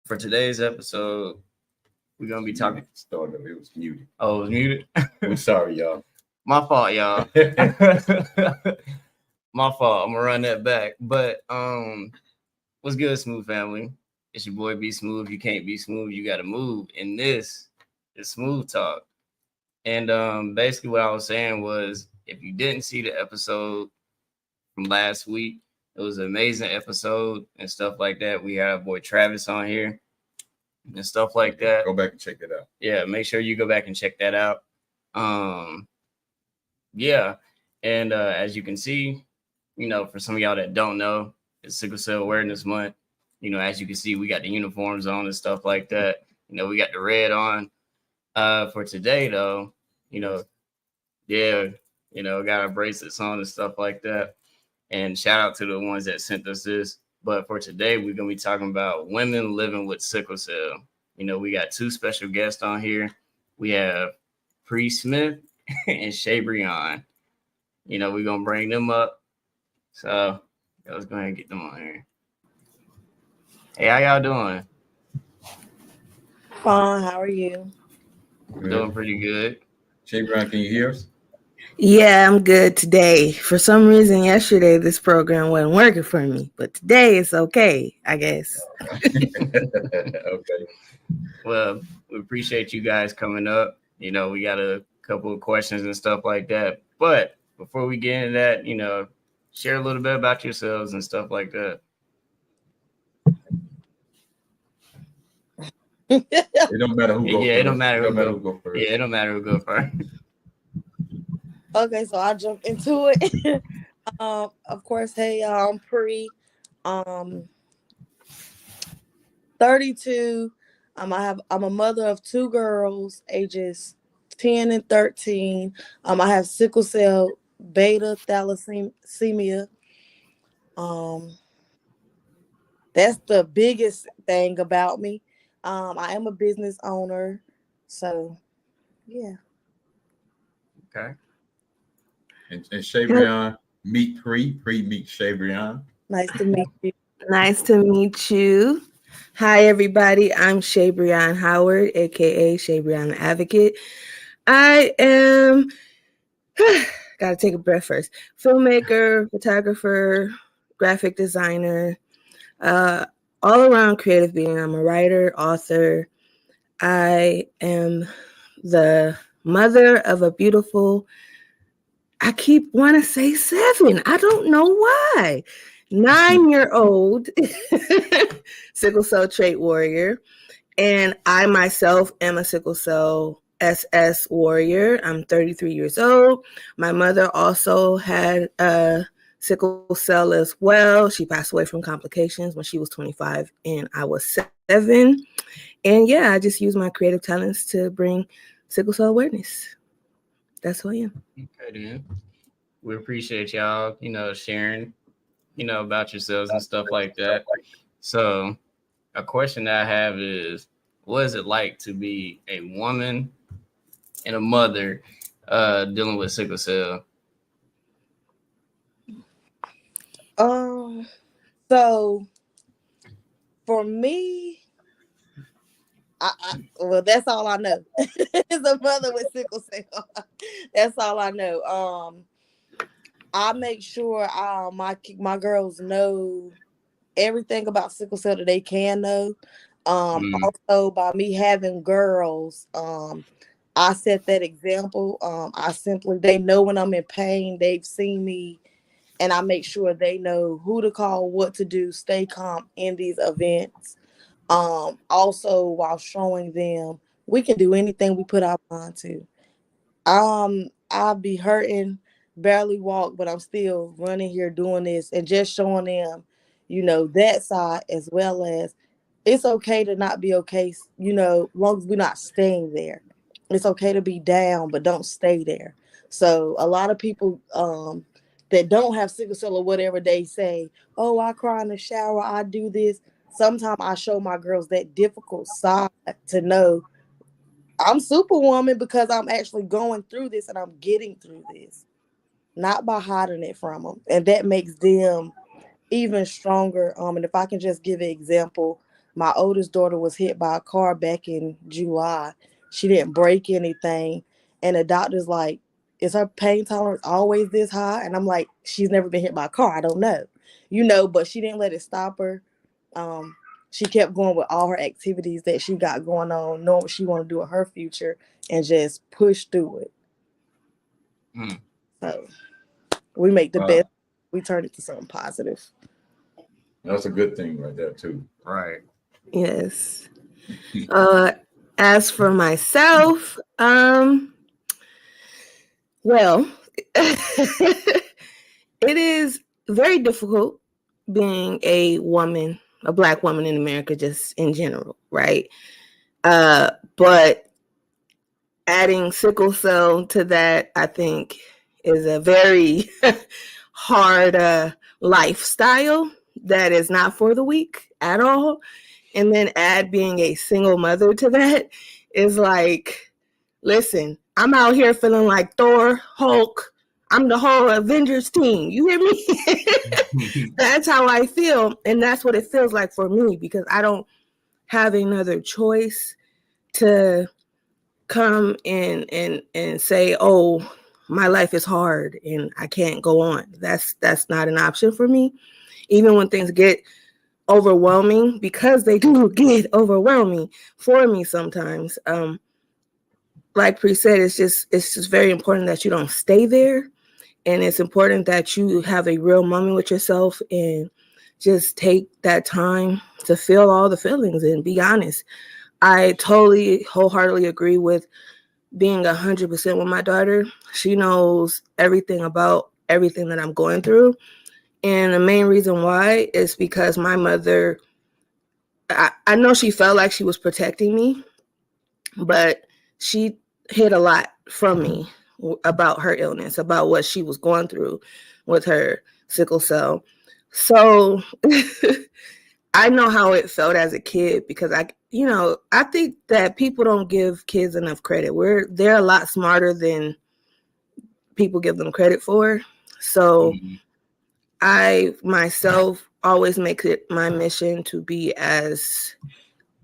For today's episode, we're gonna be talking. Started. It was muted. Oh, it was muted. I'm sorry, y'all. My fault, y'all. My fault. I'm gonna run that back. But what's good, Smooth family? It's your boy Be Smooth. You can't be smooth. You gotta move. And this is Smooth Talk. And basically, what I was saying was, if you didn't see the episode from last week, it was an amazing episode and stuff like that. We had our boy Travis on here and stuff like that. Go back and check it out. Yeah, make sure you go back and check that out. Yeah, and as you can see, for some of y'all that don't know, it's Sickle Cell Awareness Month. As you can see, we got the uniforms on and stuff like that. We got the red on. For today, though, got our bracelets on and stuff like that. And shout out to the ones that sent us this. But for today, we're going to be talking about women living with sickle cell. We got two special guests on here. We have Pre Smith and Shabreon. We're going to bring them up. So let's go ahead and get them on here. Hey, how y'all doing? Fine. How are you? Good. Doing pretty good. Shabreon, can you hear us? Yeah, I'm good today. For some reason, yesterday this program wasn't working for me, but today it's okay, I guess. Okay. Well, we appreciate you guys coming up. We got a couple of questions and stuff like that. But before we get into that, share a little bit about yourselves and stuff like that. It don't matter who goes first. It don't matter who goes first. Yeah, it don't matter who goes first. Okay, so I'll jump into it. Of course, hey y'all, I'm Pre. 32. I'm a mother of two girls, ages 10 and 13. I have sickle cell beta thalassemia. That's the biggest thing about me. I am a business owner, so yeah. Okay. And Shabreon, meet Pre meet Shabreon. Nice to meet you. Nice to meet you. Hi, everybody. I'm Shabreon Howard, aka Shabreon the Advocate. I am, gotta take a breath first, filmmaker, photographer, graphic designer, all around creative being. I'm a writer, author. I am the mother of a beautiful, I keep want to say 7. I don't know why. 9-year-old sickle cell trait warrior. And I myself am a sickle cell SS warrior. I'm 33 years old. My mother also had sickle cell as well. She passed away from complications when she was 25 and I was 7. And yeah, I just use my creative talents to bring sickle cell awareness. That's who I am. Okay, then. We appreciate y'all, sharing, about yourselves and stuff like that. So a question that I have is, what is it like to be a woman and a mother dealing with sickle cell? So for me, well, that's all I know. Is a mother with sickle cell. That's all I know. I make sure my girls know everything about sickle cell that they can know. Also, by me having girls, I set that example. They know when I'm in pain, they've seen me, and I make sure they know who to call, what to do, stay calm in these events. Also, while showing them we can do anything we put our mind to. I'll be hurting, barely walk, but I'm still running here doing this and just showing them, that side, as well as it's okay to not be okay, as long as we're not staying there. It's okay to be down, but don't stay there. So a lot of people that don't have sickle cell or whatever, they say, oh, I cry in the shower, I do this. Sometimes I show my girls that difficult side to know I'm superwoman because I'm actually going through this and I'm getting through this, not by hiding it from them. And that makes them even stronger. And if I can just give an example, My oldest daughter was hit by a car back in July. She didn't break anything. And the doctor's like, is her pain tolerance always this high? And I'm like, she's never been hit by a car. I don't know. But she didn't let it stop her. She kept going with all her activities that she got going on, knowing what she want to do in her future, and just push through it. So we make the best. We turn it to something positive. That's a good thing right there too. Right. Yes. As for myself, well, it is very difficult being a woman, a Black woman in America, just in general, right? But adding sickle cell to that, I think, is a very hard lifestyle that is not for the weak at all. And then add being a single mother to that is like, listen, I'm out here feeling like Thor, Hulk. I'm the whole Avengers team. You hear me? That's how I feel. And that's what it feels like for me, because I don't have another choice to come and say, oh, my life is hard and I can't go on. That's not an option for me. Even when things get overwhelming, because they do get overwhelming for me sometimes. Like Pri said, it's just very important that you don't stay there. And it's important that you have a real moment with yourself and just take that time to feel all the feelings and be honest. I totally wholeheartedly agree with being 100% with my daughter. She knows everything about everything that I'm going through. And the main reason why is because my mother, I know she felt like she was protecting me, but she hid a lot from me about her illness, about what she was going through with her sickle cell. So I know how it felt as a kid, because I think that people don't give kids enough credit. They're a lot smarter than people give them credit for. So I myself always make it my mission to be as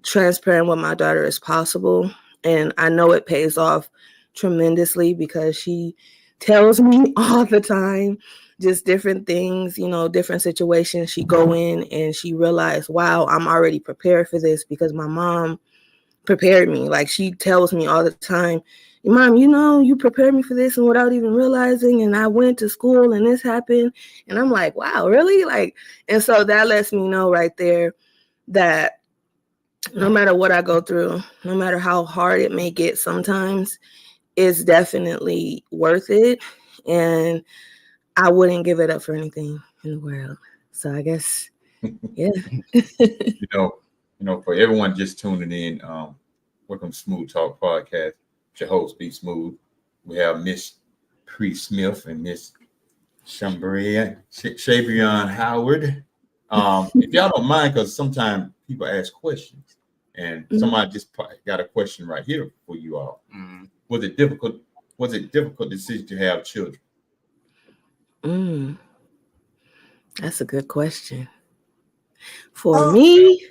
transparent with my daughter as possible. And I know it pays off tremendously, because she tells me all the time just different things, different situations she go in and she realized, wow, I'm already prepared for this because my mom prepared me. Like, she tells me all the time, Mom, you prepared me for this and without even realizing, and I went to school and this happened. And I'm like, wow, really? And so that lets me know right there that no matter what I go through, no matter how hard it may get sometimes, it's definitely worth it. And I wouldn't give it up for anything in the world. So I guess, yeah. For everyone just tuning in, welcome to Smooth Talk Podcast. It's your host, Be Smooth. We have Miss Pri Smith and Miss Shabreon Howard. If y'all don't mind, because sometimes people ask questions, and somebody just got a question right here for you all. Was it difficult decision to have children? That's a good question. For me,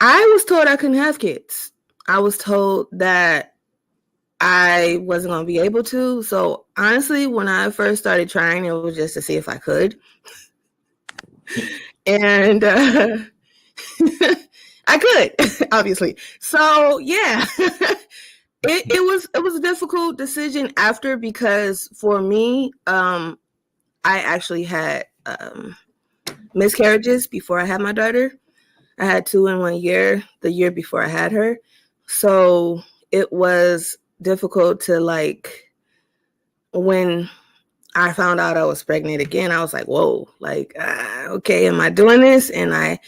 I was told I couldn't have kids. I was told that I wasn't going to be able to. So honestly, when I first started trying, it was just to see if I could. And I could, obviously. So yeah, it was a difficult decision after, because for me, I actually had miscarriages before I had my daughter. I had 2 in 1 year, the year before I had her. So it was difficult to when I found out I was pregnant again, I was like, whoa, okay, am I doing this? And I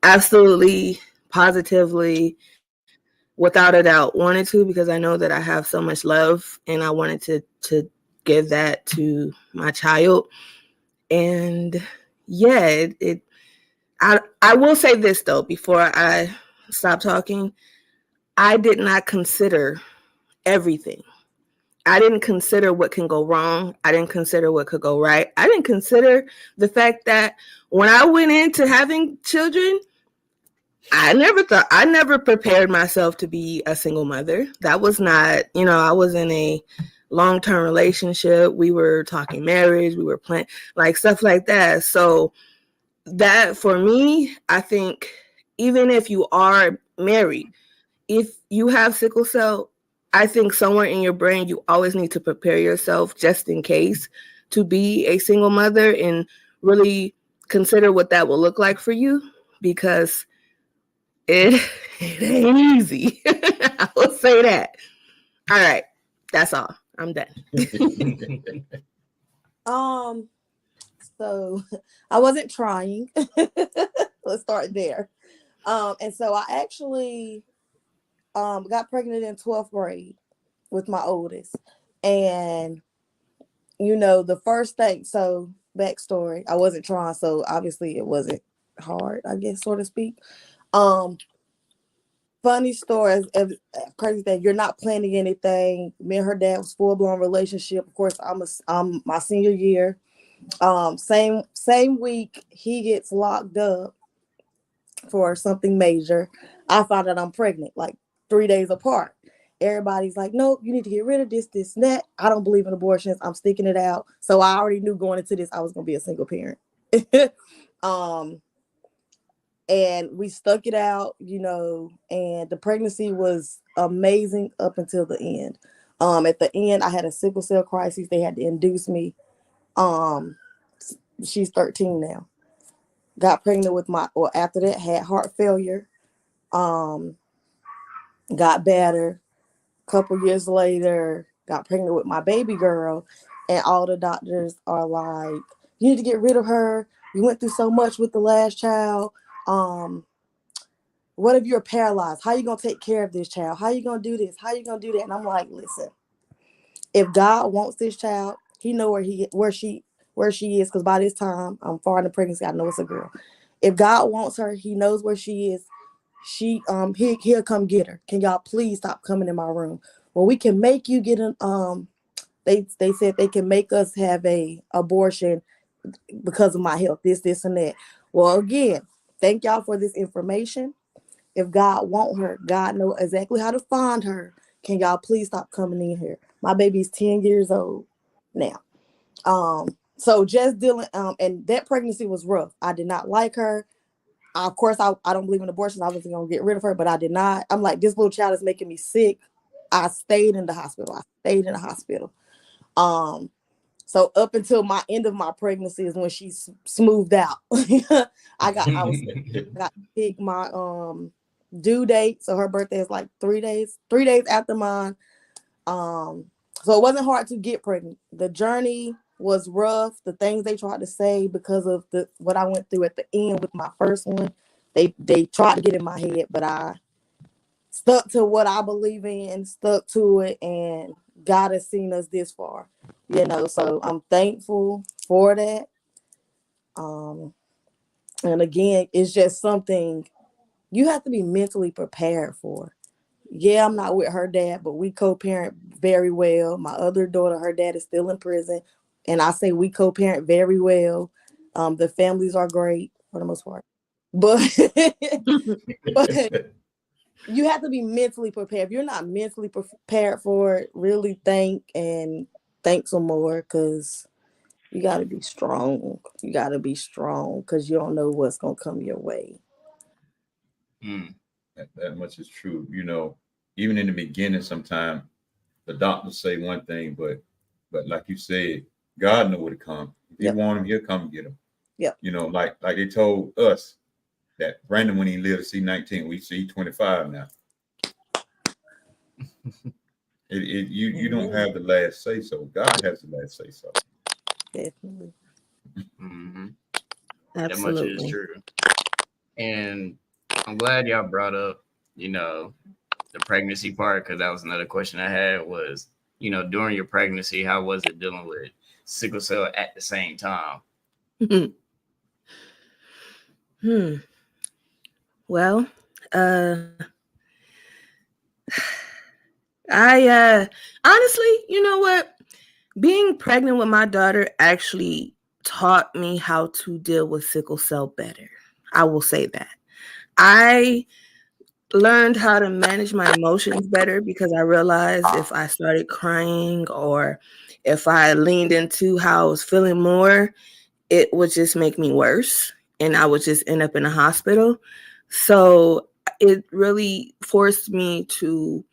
absolutely, positively, without a doubt, wanted to, because I know that I have so much love and I wanted to give that to my child. And yeah, I will say this though, before I stop talking, I did not consider everything. I didn't consider what can go wrong. I didn't consider what could go right. I didn't consider the fact that when I went into having children, I never prepared myself to be a single mother. That was not, I was in a long-term relationship. We were talking marriage. We were planning like stuff like that. So that for me, I think even if you are married, if you have sickle cell, I think somewhere in your brain, you always need to prepare yourself just in case to be a single mother and really consider what that will look like for you, because it ain't easy. I will say that. All right. That's all. I'm done. So I wasn't trying. Let's start there. And so I actually got pregnant in 12th grade with my oldest. And the first thing, so backstory, I wasn't trying, so obviously it wasn't hard, I guess, so to speak. Funny story, crazy thing, you're not planning anything. Me and her dad was full-blown relationship. Of course, I'm my senior year. Same week he gets locked up for something major. I found out I'm pregnant, like 3 days apart. Everybody's like, nope, you need to get rid of this, and that. I don't believe in abortions. I'm sticking it out. So I already knew going into this I was gonna be a single parent. And we stuck it out, and the pregnancy was amazing up until the end. At the end, I had a sickle cell crisis. They had to induce me. She's 13 now. Got pregnant with after that, had heart failure. Got better. Couple years later, got pregnant with my baby girl, and all the doctors are like, you need to get rid of her. You went through so much with the last child. What if you're paralyzed? How you gonna take care of this child? How you gonna do this? How you gonna do that? And I'm like, listen, if God wants this child, he know where she is, because by this time I'm far in the pregnancy, I know it's a girl. If God wants her, he knows where she is. He'll come get her. Can y'all please stop coming in my room? Well, we can make you get an they said they can make us have a abortion because of my health, this and that. Well, again, thank y'all for this information. If God want her, God know exactly how to find her. Can y'all please stop coming in here? My baby's 10 years old now. So just dealing, and that pregnancy was rough. I did not like her. Of course, I don't believe in abortions. I wasn't gonna get rid of her, but I did not. I'm like, this little child is making me sick. I stayed in the hospital. So up until my end of my pregnancy is when she smoothed out. I got to pick my due date. So her birthday is like 3 days after mine. So it wasn't hard to get pregnant. The journey was rough. The things they tried to say because of what I went through at the end with my first one, they tried to get in my head, but I stuck to what I believe in, stuck to it, and God has seen us this far. So I'm thankful for that. And again, it's just something you have to be mentally prepared for. Yeah, I'm not with her dad, but we co-parent very well. My other daughter, her dad is still in prison. And I say we co-parent very well. The families are great for the most part. But, but you have to be mentally prepared. If you're not mentally prepared for it, really think some more, because you got to be strong. You got to be strong because you don't know what's going to come your way. That much is true. Even in the beginning, sometimes the doctors say one thing, but like you said, God know where to come. If you want him, he'll come get him. Yep. Like they told us that Brandon, when he lived to see 19, we see 25 now. You don't have the last say so. God has the last say so. Definitely. Mm-hmm. Absolutely. That much is true. And I'm glad y'all brought up, the pregnancy part, because that was another question I had was, during your pregnancy, how was it dealing with sickle cell at the same time? Well, I honestly, you know what? Being pregnant with my daughter actually taught me how to deal with sickle cell better. I will say that. I learned how to manage my emotions better because I realized if I started crying or if I leaned into how I was feeling more, it would just make me worse and I would just end up in a hospital. So it really forced me to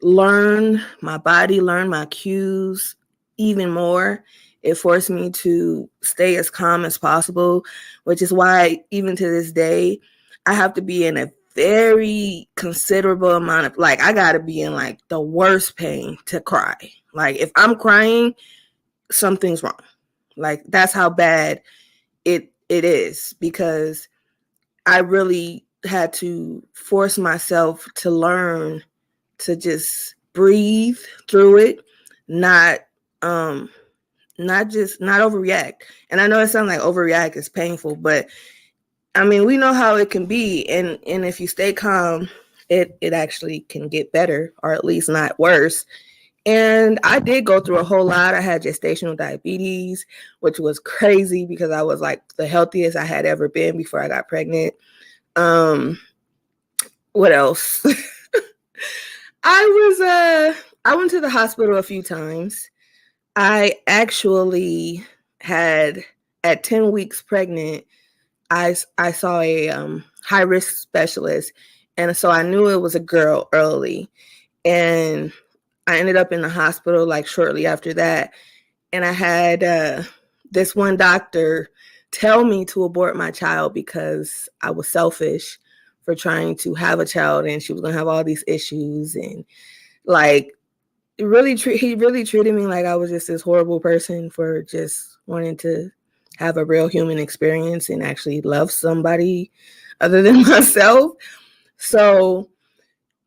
learn my body, learn my cues even more. It forced me to stay as calm as possible, which is why even to this day, I have to be in a very considerable amount of, like, I got to be in like the worst pain to cry. Like if I'm crying, something's wrong. Like that's how bad it is, because I really had to force myself to learn to just breathe through it, not um not overreact. And I know it sounds like overreact is painful, but I mean, we know how it can be, and if you stay calm, it actually can get better, or at least not worse. And I did go through a whole lot. I had gestational diabetes, which was crazy because I was like the healthiest I had ever been before I got pregnant. Um, what else? I went to the hospital a few times. I actually had, at 10 weeks pregnant, I saw a high risk specialist, and so I knew it was a girl early, and I ended up in the hospital like shortly after that, and I had this one doctor tell me to abort my child because I was selfish for trying to have a child, and she was gonna have all these issues, and like he really treated me like I was just this horrible person for just wanting to have a real human experience and actually love somebody other than myself. So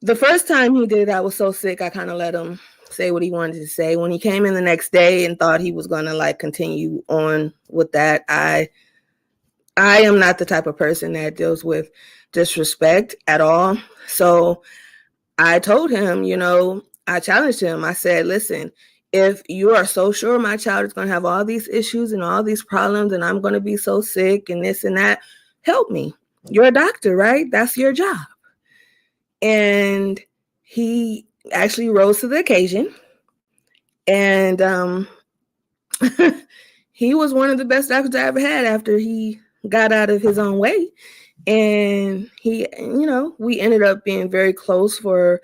the first time he did, I was so sick, I kind of let him say what he wanted to say. When he came in the next day and thought he was going to like continue on with that, I am not the type of person that deals with disrespect at all. So I told him, I challenged him. I said, listen, if you are so sure my child is going to have all these issues and all these problems and I'm going to be so sick and this and that, help me. You're a doctor, right? That's your job. And he actually rose to the occasion. And he was one of the best doctors I ever had after he got out of his own way. And he, we ended up being very close for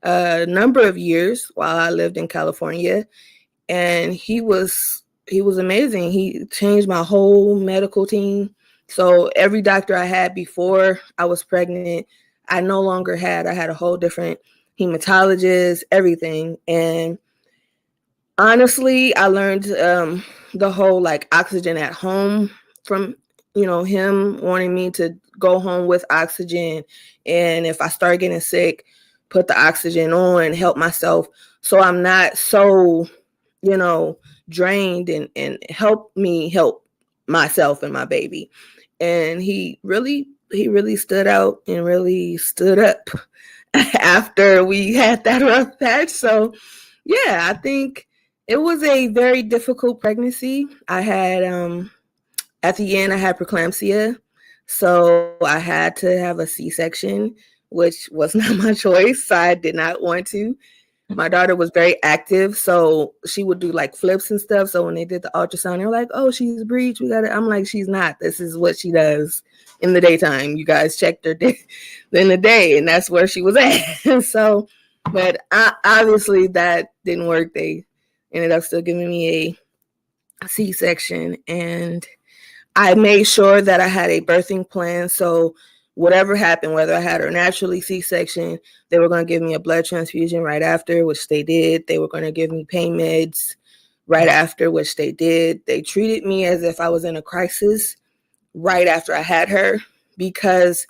a number of years while I lived in California. And he was amazing. He changed my whole medical team. So every doctor I had before I was pregnant, I no longer had. I had a whole different hematologist, everything. And honestly, I learned the whole like oxygen at home from, him wanting me to go home with oxygen. And if I start getting sick, put the oxygen on, help myself. So I'm not so, drained, and help me help myself and my baby. And he really stood out and really stood up after we had that rough patch. So yeah, I think it was a very difficult pregnancy. I had at the end I had preeclampsia, so I had to have a C-section, which was not my choice. I did not want to. My daughter was very active, so she would do like flips and stuff. So when they did the ultrasound, they were like, "Oh, she's breech. We got it." I'm like, "She's not. This is what she does in the daytime. You guys checked her in the day, and that's where she was at." So, but obviously that didn't work. They ended up still giving me a C-section, and I made sure that I had a birthing plan. So whatever happened, whether I had her naturally C-section, they were going to give me a blood transfusion right after, which they did. They were going to give me pain meds right after, which they did. They treated me as if I was in a crisis right after I had her, because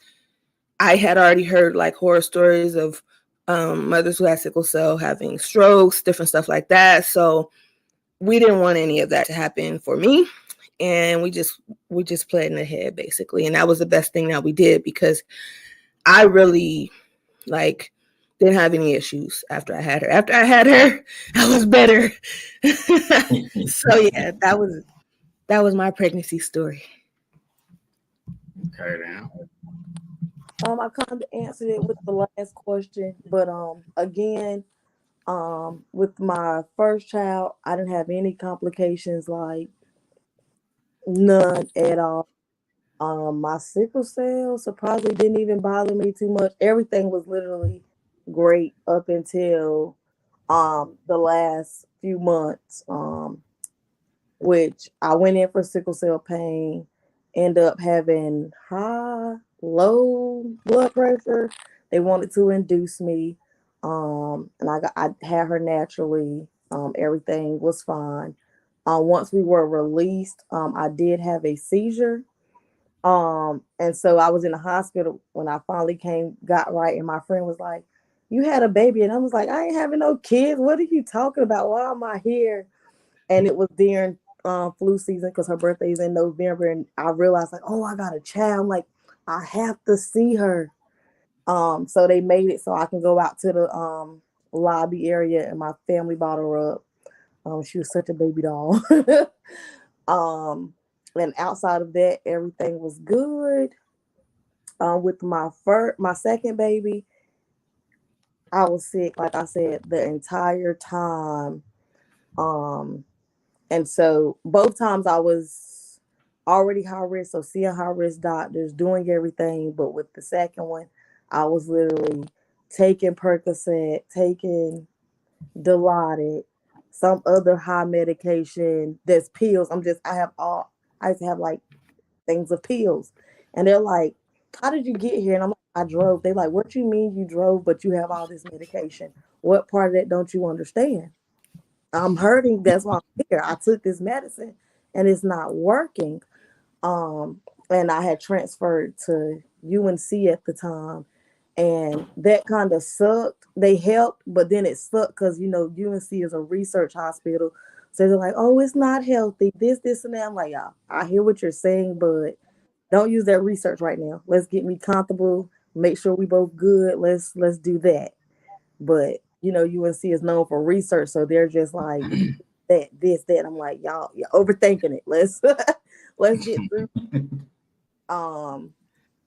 I had already heard like horror stories of mothers who had sickle cell having strokes, different stuff like that. So we didn't want any of that to happen for me. And we just played in the head basically. And that was the best thing that we did, because I really, like, Didn't have any issues after I had her. After I had her, I was better. So yeah, that was my pregnancy story. Okay, then. I kind of answered it with the last question, but again, with my first child, I didn't have any complications, like none at all. My sickle cell surprisingly didn't even bother me too much. Everything was literally great up until the last few months. Which I went in for sickle cell pain, end up having low blood pressure. They wanted to induce me, and I had her naturally. Everything was fine. Once we were released, I did have a seizure. And so I was in the hospital when I finally got right, and my friend was like, "You had a baby," and I was like, "I ain't having no kids. What are you talking about? Why am I here?" And it was during flu season because her birthday is in November, and I realized like, oh, I got a child. I'm like, I have to see her. So they made it so I can go out to the lobby area, and my family bought her up. She was such a baby doll. And outside of that, everything was good. With my second baby, I was sick, like I said, the entire time. And so both times I was already high risk, so seeing high risk doctors, doing everything. But with the second one, I was literally taking Percocet, taking Dilaudid, some other high medication that's pills. I used to have like things of pills. And they're like, "How did you get here?" And I'm like, "I drove." They like, "What you mean you drove, but you have all this medication? What part of that don't you understand? I'm hurting. That's why I'm here. I took this medicine and it's not working." And I had transferred to UNC at the time. And that kind of sucked. They helped, but then it sucked because, UNC is a research hospital. So they're like, "Oh, it's not healthy. This, and that." I'm like, "Yeah, I hear what you're saying, but don't use that research right now. Let's get me comfortable. Make sure we both good. Let's do that." But UNC is known for research, so they're just like that. I'm like, y'all, you're overthinking it. Let's let's get through.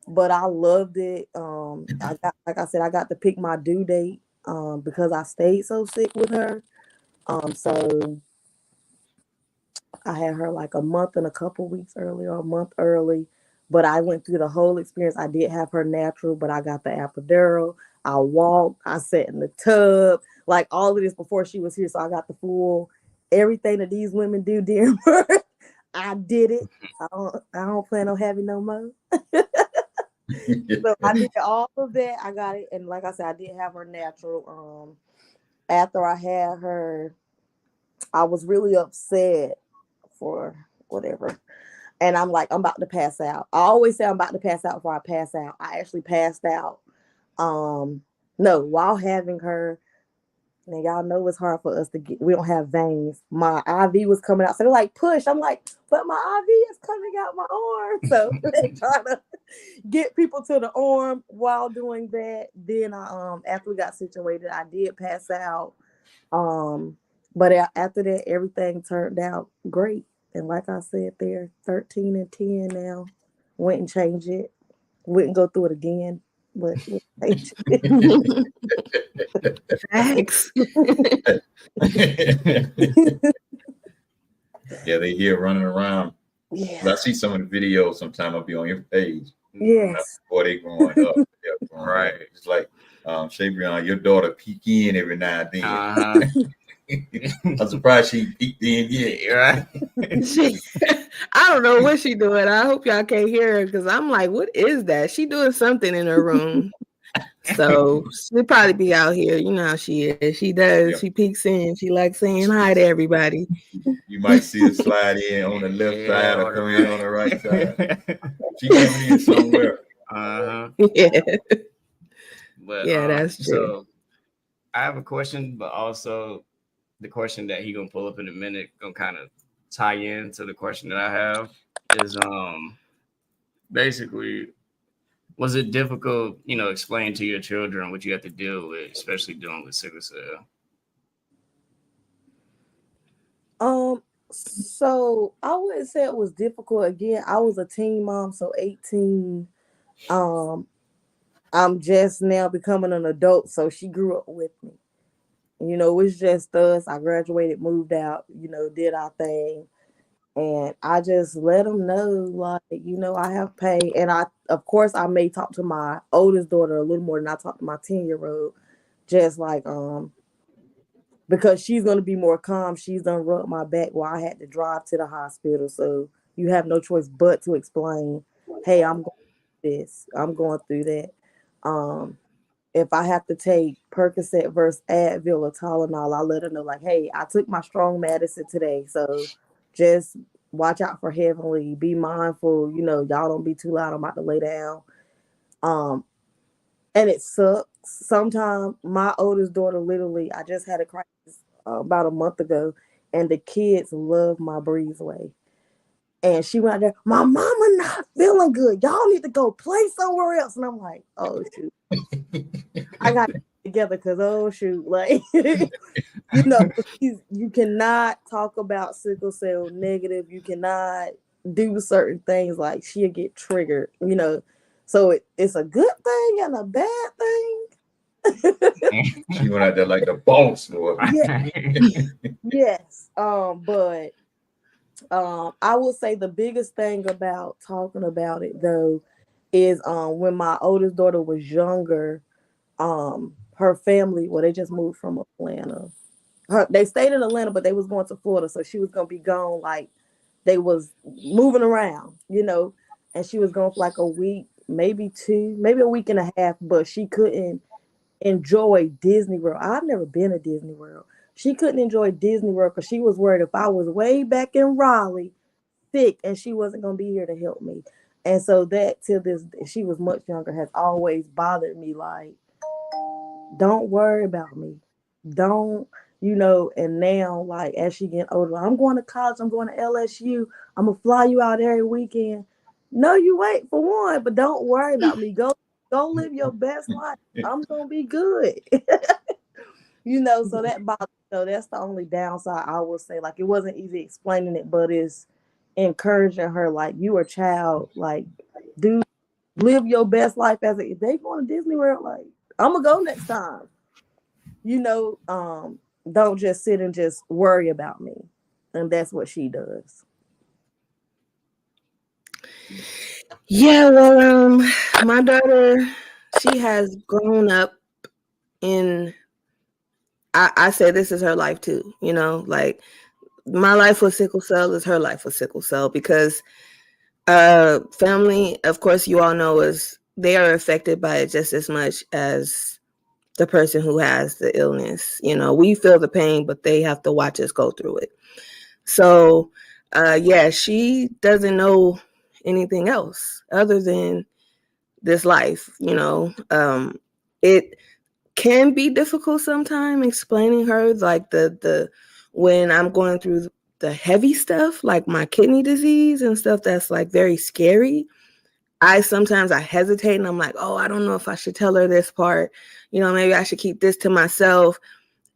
But I loved it. Like I said, I got to pick my due date because I stayed so sick with her. So I had her like a month and a couple weeks early, or a month early. But I went through the whole experience. I did have her natural, but I got the epidural. I walked, I sat in the tub, like all of this before she was here. So I got the full everything that these women do during birth. I did it. I don't plan on having no more. So I did all of that. I got it. And like I said, I did have her natural. After I had her, I was really upset for whatever. And I'm like, I'm about to pass out. I always say I'm about to pass out before I pass out. I actually passed out. No, while having her, and y'all know it's hard for us to get. We don't have veins. My IV was coming out, so they're like, "Push." I'm like, "But my IV is coming out my arm." So they trying to get people to the arm while doing that. Then after we got situated, I did pass out. But after that, everything turned out great. And like I said, they're 13 and 10 now. Went and changed it. Wouldn't go through it again, but Facts. Yeah, they here running around. Yeah. But I see some of the videos. Sometimes I'll be on your page. Yes. Before they growing up, Right. It's like Shabreon, your daughter peek in every now and then. Uh-huh. I'm surprised she peeked in yet. Right. I don't know what she doing. I hope y'all can't hear her because I'm like, what is that? She doing something in her room. So she'll probably be out here. You know how she is. She does. Yeah. She peeks in. She likes saying hi to everybody. You might see her slide in on the left side or come in on the right side. She coming in somewhere. Uh-huh. Yeah. But Yeah, that's true. So I have a question, but also the question that he gonna pull up in a minute gonna kind of tie in to the question that I have is basically Was it difficult, explain to your children what you have to deal with, especially dealing with sickle cell? So I wouldn't say it was difficult. Again, I was a teen mom, so 18. Um, I'm just now becoming an adult, so she grew up with me. It's just us. I graduated, moved out, did our thing. And I just let them know, like, I have pain. And of course, I may talk to my oldest daughter a little more than I talk to my 10-year-old, just like, because she's going to be more calm. She's done rubbed my back while I had to drive to the hospital. So you have no choice but to explain, hey, I'm going through this. I'm going through that. If I have to take Percocet versus Advil or Tylenol, I let her know, like, hey, I took my strong medicine today. So just watch out for Heavenly. Be mindful. Y'all don't be too loud. I'm about to lay down. And it sucks. Sometimes my oldest daughter, literally, I just had a crisis about a month ago, and the kids love my breezeway. And she went out there, my mama not feeling good. Y'all need to go play somewhere else. And I'm like, oh, shoot. I got it together because, oh, shoot. Like, you cannot talk about sickle cell negative. You cannot do certain things, like she'll get triggered, So it's a good thing and a bad thing. She went out there like the boss, boy. Yeah. Yes. But I will say the biggest thing about talking about it though is when my oldest daughter was younger, her family, well, they just moved from Atlanta. They stayed in Atlanta, but they was going to Florida, so she was gonna be gone. Like they was moving around, and she was gone for like a week, maybe two, maybe a week and a half. But she couldn't enjoy Disney World. I've never been to Disney World. She couldn't enjoy Disney World because she was worried if I was way back in Raleigh, sick, and she wasn't gonna be here to help me. And so that till this, she was much younger, has always bothered me. Like, don't worry about me. Don't, and now, like, as she getting older, I'm going to college, I'm going to LSU, I'm gonna fly you out every weekend. No, you wait for one, but don't worry about me. Go live your best life. I'm gonna be good. So that bothers, that's the only downside I will say. Like, it wasn't easy explaining it, but it's encouraging her, like, you a child, like, live your best life. If they going to Disney World, like, I'm gonna go next time. Don't just sit and just worry about me. And that's what she does. Yeah, well, my daughter, she has grown up in, I say this is her life too, like my life with sickle cell is her life with sickle cell, because family, of course, you all know, they are affected by it just as much as the person who has the illness. We feel the pain, but they have to watch us go through it. So, yeah, she doesn't know anything else other than this life. It can be difficult sometimes explaining her, like the when I'm going through the heavy stuff, like my kidney disease and stuff that's like very scary. Sometimes I hesitate and I'm like, oh, I don't know if I should tell her this part. Maybe I should keep this to myself.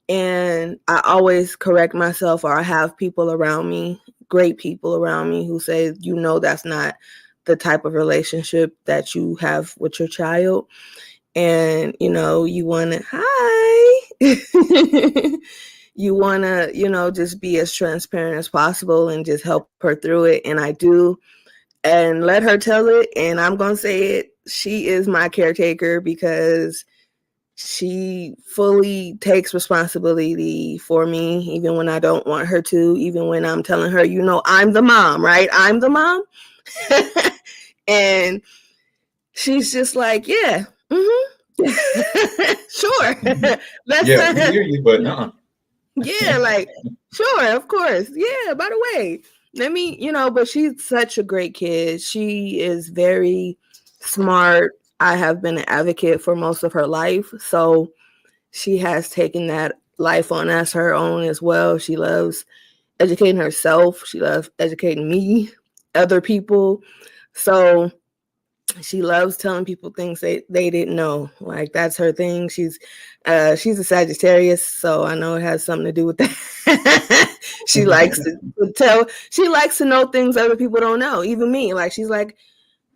And I always correct myself, or I have people around me, great people around me, who say, that's not the type of relationship that you have with your child. And, you want to, hi. You want to, just be as transparent as possible and just help her through it. And I do. And let her tell it. And I'm going to say it. She is my caretaker because she fully takes responsibility for me, even when I don't want her to, even when I'm telling her, I'm the mom, right? I'm the mom. And she's just like, yeah, sure. We hear you, but no. Yeah, like, sure, of course. Yeah, by the way, let me, but she's such a great kid. She is very smart. I have been an advocate for most of her life. So she has taken that life on as her own as well. She loves educating herself. She loves educating me, other people. So She loves telling people things they didn't know. Like that's her thing. She's a Sagittarius, so I know it has something to do with that. She likes to tell. She likes to know things other people don't know. Even me. Like she's like,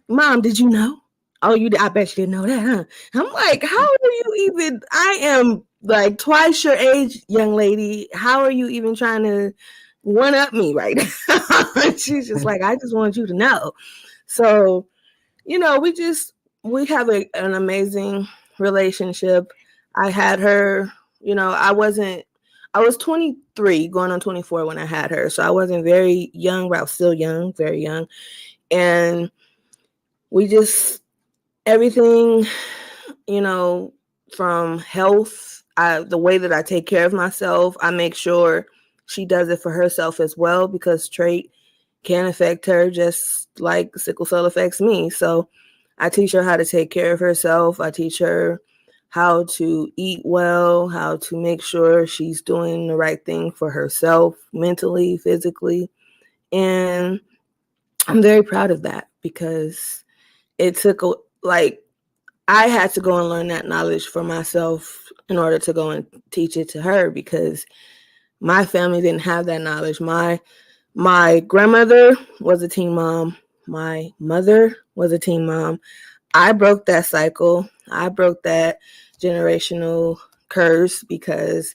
"Mom, did you know? Oh, you? I bet you didn't know that, huh?" I'm like, "How do you even? I am like twice your age, young lady. How are you even trying to one up me right now?" She's just like, "I just want you to know." So we have an amazing relationship. I had her, I was 23 going on 24 when I had her. So I wasn't very young, but I was still young, very young. And we just, everything, from health, the way that I take care of myself, I make sure she does it for herself as well, because trait can affect her just like sickle cell affects me. So I teach her how to take care of herself. I teach her how to eat well, how to make sure she's doing the right thing for herself, mentally, physically. And I'm very proud of that, because it took I had to go and learn that knowledge for myself in order to go and teach it to her, because my family didn't have that knowledge. My grandmother was a teen mom. My mother was a teen mom. I broke that cycle. I broke that generational curse because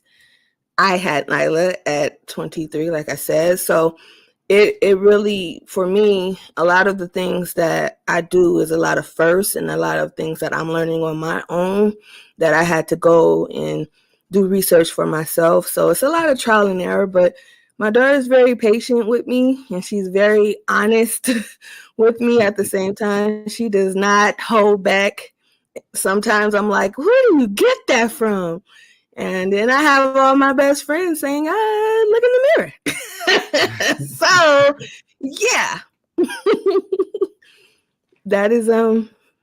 I had Nyla at 23, like I said. So it really, for me, a lot of the things that I do is a lot of firsts, and a lot of things that I'm learning on my own that I had to go and do research for myself. So it's a lot of trial and error, but my daughter is very patient with me, and she's very honest with me at the same time. She does not hold back. Sometimes I'm like, where do you get that from? And then I have all my best friends saying, look in the mirror. So yeah. That is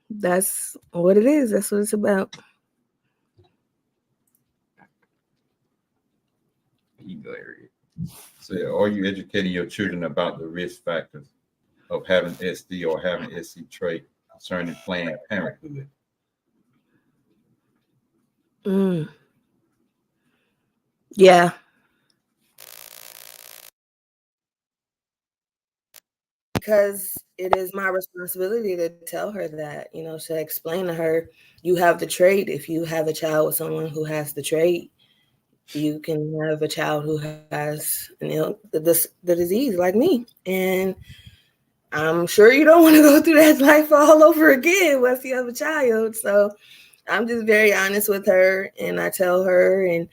that's what it is. That's what it's about. You go, Eric. So, are you educating your children about the risk factors of having SD or having SC trait concerning Planned Parenthood? Yeah. Because it is my responsibility to tell her that, to explain to her, you have the trait. If you have a child with someone who has the trait, you can have a child who has the disease like me. And I'm sure you don't want to go through that life all over again once you have a child. So I'm just very honest with her, and I tell her, and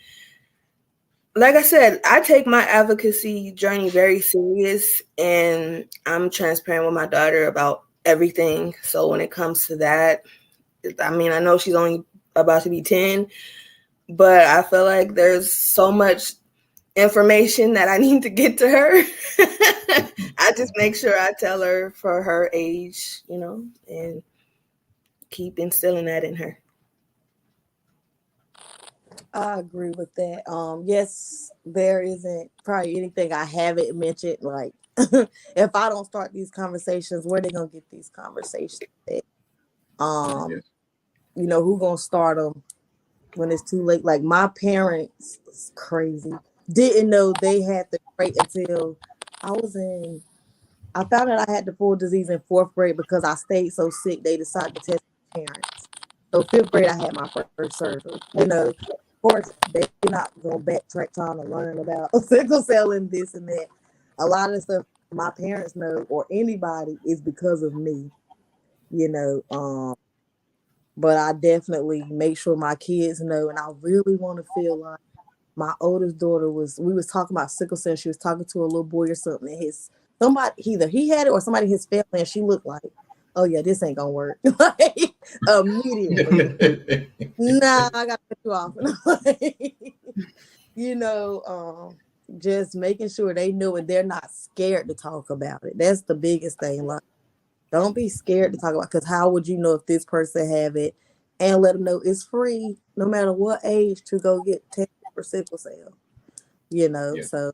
like I said, I take my advocacy journey very serious, and I'm transparent with my daughter about everything. So when it comes to that, I mean, I know she's only about to be 10, but I feel like there's so much information that I need to get to her. I just make sure I tell her for her age, and keep instilling that in her. I agree with that. Yes, there isn't probably anything I haven't mentioned. Like, if I don't start these conversations, where they gonna get these conversations at? Yes. Who gonna start them when it's too late? Like my parents, it's crazy, didn't know they had the trait until I was in. I found out I had the full disease in fourth grade because I stayed so sick. They decided to test my parents. So fifth grade, I had my first surgery. Of course, they're not gonna backtrack trying to learn about sickle cell and this and that. A lot of stuff my parents know or anybody is because of me. You know, but I definitely make sure my kids know, and I really want to feel like my oldest daughter we was talking about sickle cell. She was talking to a little boy or something, and somebody, either he had it or somebody in his family, and she looked like, oh yeah, this ain't gonna work. Like immediately. Nah, I gotta cut you off. you know, just making sure they know and they're not scared to talk about it. That's the biggest thing. Like, don't be scared to talk about, because how would you know if this person have it? And let them know it's free, no matter what age, to go get tested for sickle cell. Yeah. So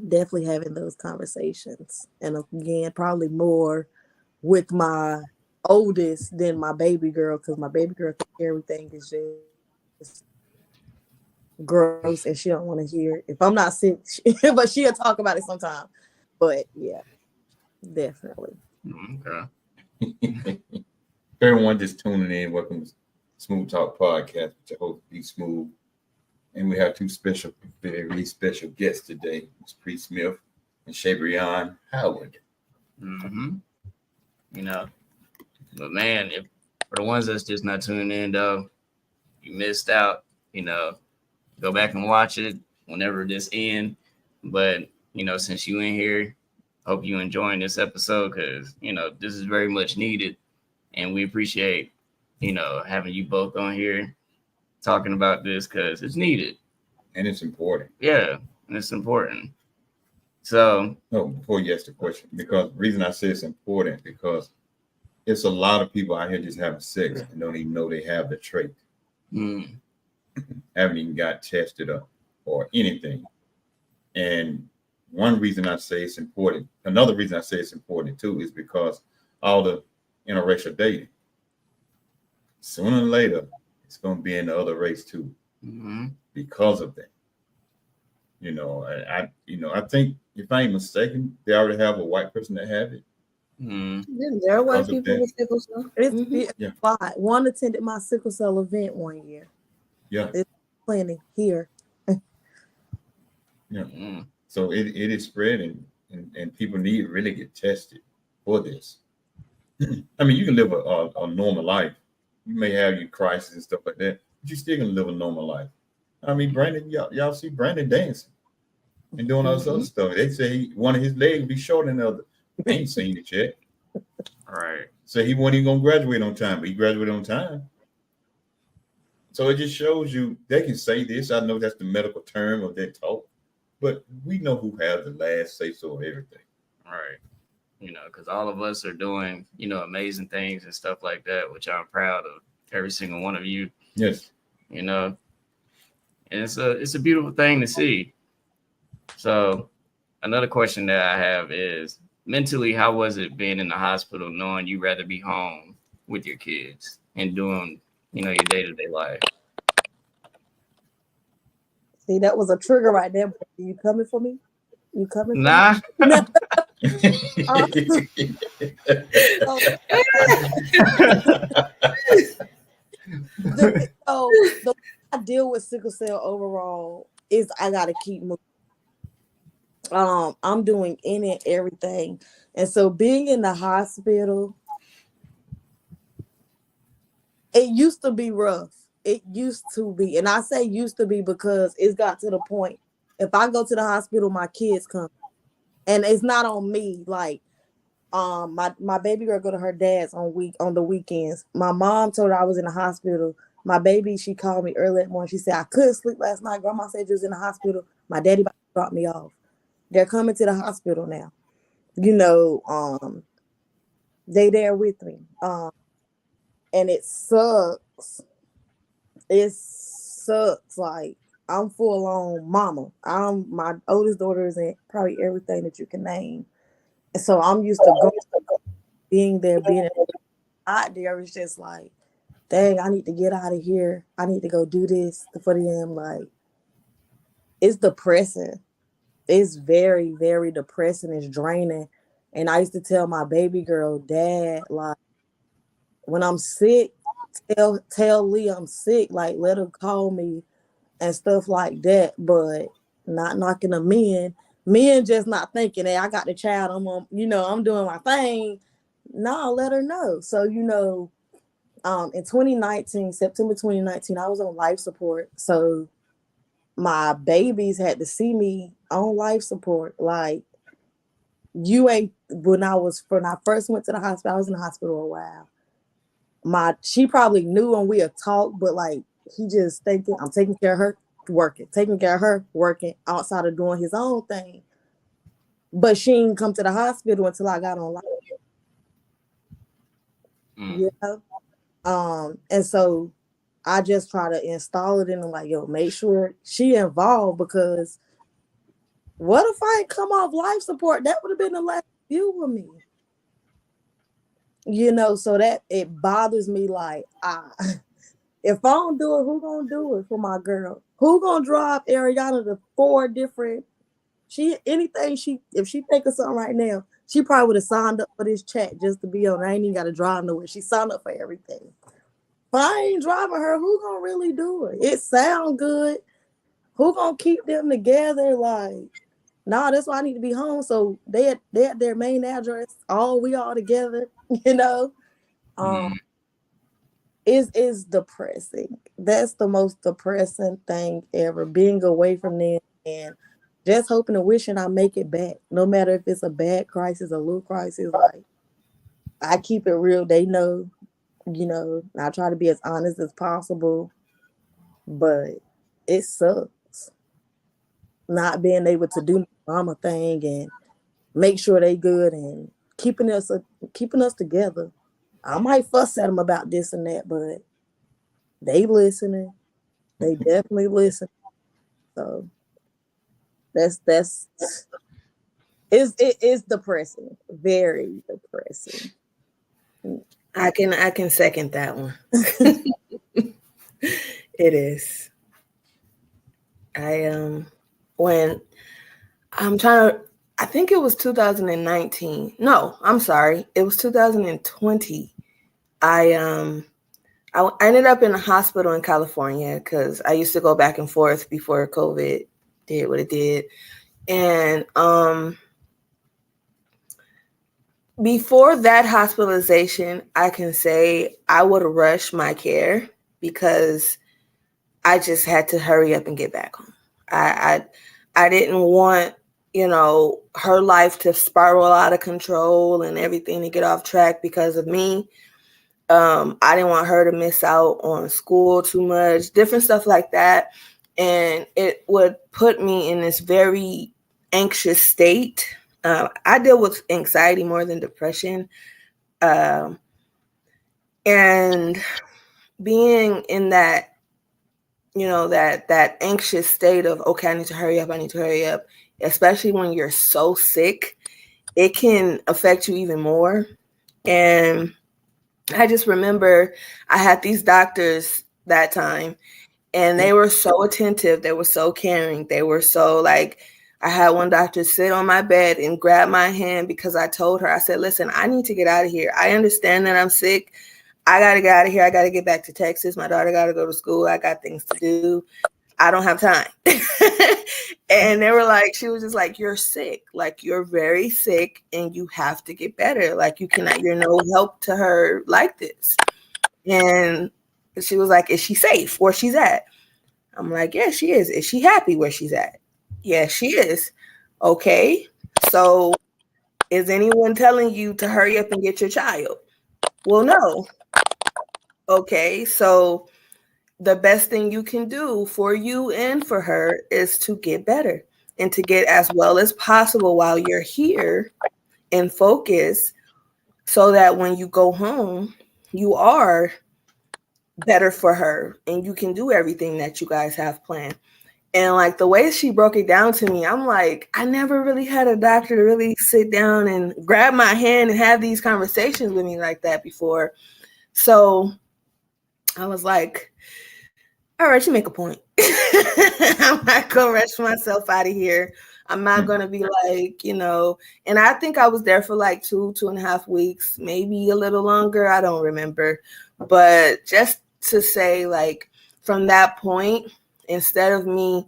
definitely having those conversations, and again, probably more with my oldest than my baby girl because my baby girl think everything is just gross and she don't want to hear it. If I'm not sick, but she'll talk about it sometime. But yeah, definitely. Okay. Everyone just tuning in, welcome to Smooth Talk Podcast with your host, Be Smooth. And we have two very special guests today. It's Pre Smith and Shabreon Howard. Mm-hmm. You know, but man, if for the ones that's just not tuning in though, you missed out. You know, go back and watch it whenever this ends. But since you in here, hope you enjoying this episode because this is very much needed, and we appreciate having you both on here talking about this because it's needed and it's important. Yeah, and it's important. So, no, before you ask the question, because the reason I say it's important because it's a lot of people out here just having sex and don't even know they have the trait. Haven't even got tested up or anything. And one reason I say it's important, another reason I say it's important too, is because all the interracial dating, sooner or later, it's going to be in the other race too, because of that. I think if I ain't mistaken, they already have a white person that have it. Yeah, there are white people with sickle cell. It's fine. One attended my sickle cell event one year. Yeah, it's plenty here. Yeah. So it is spreading, and people need to really get tested for this. I mean, you can live a normal life. You may have your crisis and stuff like that, but you still can live a normal life. I mean, Brandon, y'all see Brandon dancing and doing all this other stuff. They say one of his legs will be shorter than the other. I ain't seen it yet. All right. So he wasn't even gonna graduate on time, but he graduated on time. So it just shows you they can say this. I know that's the medical term of their talk, but we know who has the last say so of everything. All right. Because all of us are doing, amazing things and stuff like that, which I'm proud of every single one of you. Yes. And it's a beautiful thing to see. So another question that I have is mentally, how was it being in the hospital knowing you'd rather be home with your kids and doing, your day-to-day life? See, that was a trigger right there. Are you coming for me? You coming for nah. me? So the way I deal with sickle cell overall is I gotta keep moving. I'm doing any and everything, and so being in the hospital, it used to be rough. It used to be, and I say used to be because it's got to the point. If I go to the hospital, my kids come, and it's not on me. Like, my baby girl go to her dad's on the weekends. My mom told her I was in the hospital. My baby, she called me early that morning. She said I couldn't sleep last night. Grandma said you was in the hospital. My daddy about to drop me off. They're coming to the hospital now. They there with me. And it sucks. It sucks. Like, I'm full on mama. My oldest daughter is in probably everything that you can name. And so I'm used to being there, being out there. It's just like, dang, I need to get out of here. I need to go do this for them. Like, it's depressing. It's very, very depressing. It's draining. And I used to tell my baby girl, Dad, like, when I'm sick, tell Lee I'm sick. Like, let her call me and stuff like that. But not knocking the men. Men just not thinking, hey, I got the child. I'm doing my thing. No, let her know. So, in 2019, September 2019, I was on life support. So my babies had to see me on life support. Like, when I first went to the hospital, I was in the hospital a while. She probably knew and we had talked, but like, he just thinking I'm taking care of her, working outside of doing his own thing. But she didn't come to the hospital until I got on life. Yeah. And so I just try to install it in them, like, yo, make sure she involved, because what if I ain't come off life support? That would have been the last view of me. So that it bothers me. Like, if I don't do it, who gonna do it for my girl? Who gonna drive Ariana to 4 different? If she think of something right now, she probably would have signed up for this chat just to be on. I ain't even got to drive nowhere. She signed up for everything. If I ain't driving her, who gonna really do it? It sound good. Who gonna keep them together? Like, nah, that's why I need to be home. So they at their main address. We all together. Um, is depressing. That's the most depressing thing ever. Being away from them and just hoping and wishing I make it back. No matter if it's a bad crisis, a little crisis. Like, I keep it real. They know. I try to be as honest as possible, but it sucks not being able to do my mama thing and make sure they good and keeping us together. I might fuss at them about this and that, but they listening. They definitely listen. So it is depressing, very depressing. I can second that one. It is. When I'm trying to, I think it was 2019. No, I'm sorry. It was 2020. I ended up in a hospital in California because I used to go back and forth before COVID did what it did. And before that hospitalization, I can say I would rush my care because I just had to hurry up and get back home. I didn't want, her life to spiral out of control and everything to get off track because of me. I didn't want her to miss out on school too much, different stuff like that. And it would put me in this very anxious state. I deal with anxiety more than depression. And being in that, that anxious state of, okay, I need to hurry up, especially when you're so sick, it can affect you even more. And I just remember I had these doctors that time, and they were so attentive. They were so caring. They were so like, I had one doctor sit on my bed and grab my hand because I told her, I said, listen, I need to get out of here. I understand that I'm sick. I got to get out of here. I got to get back to Texas. My daughter got to go to school. I got things to do. I don't have time. And they were like, she was just like, you're sick. Like, you're very sick and you have to get better. Like, you're no help to her like this. And she was like, is she safe where she's at? I'm like, yeah, she is. Is she happy where she's at? Yeah, she is. Okay. So is anyone telling you to hurry up and get your child? Well, no. Okay. So the best thing you can do for you and for her is to get better and to get as well as possible while you're here and focus so that when you go home, you are better for her and you can do everything that you guys have planned. And like the way she broke it down to me, I'm like, I never really had a doctor to really sit down and grab my hand and have these conversations with me like that before. So I was like, all right, you make a point. I'm not going to rush myself out of here. I'm not going to be like, and I think I was there for like 2.5 weeks, maybe a little longer. I don't remember. But just to say, like, from that point, instead of me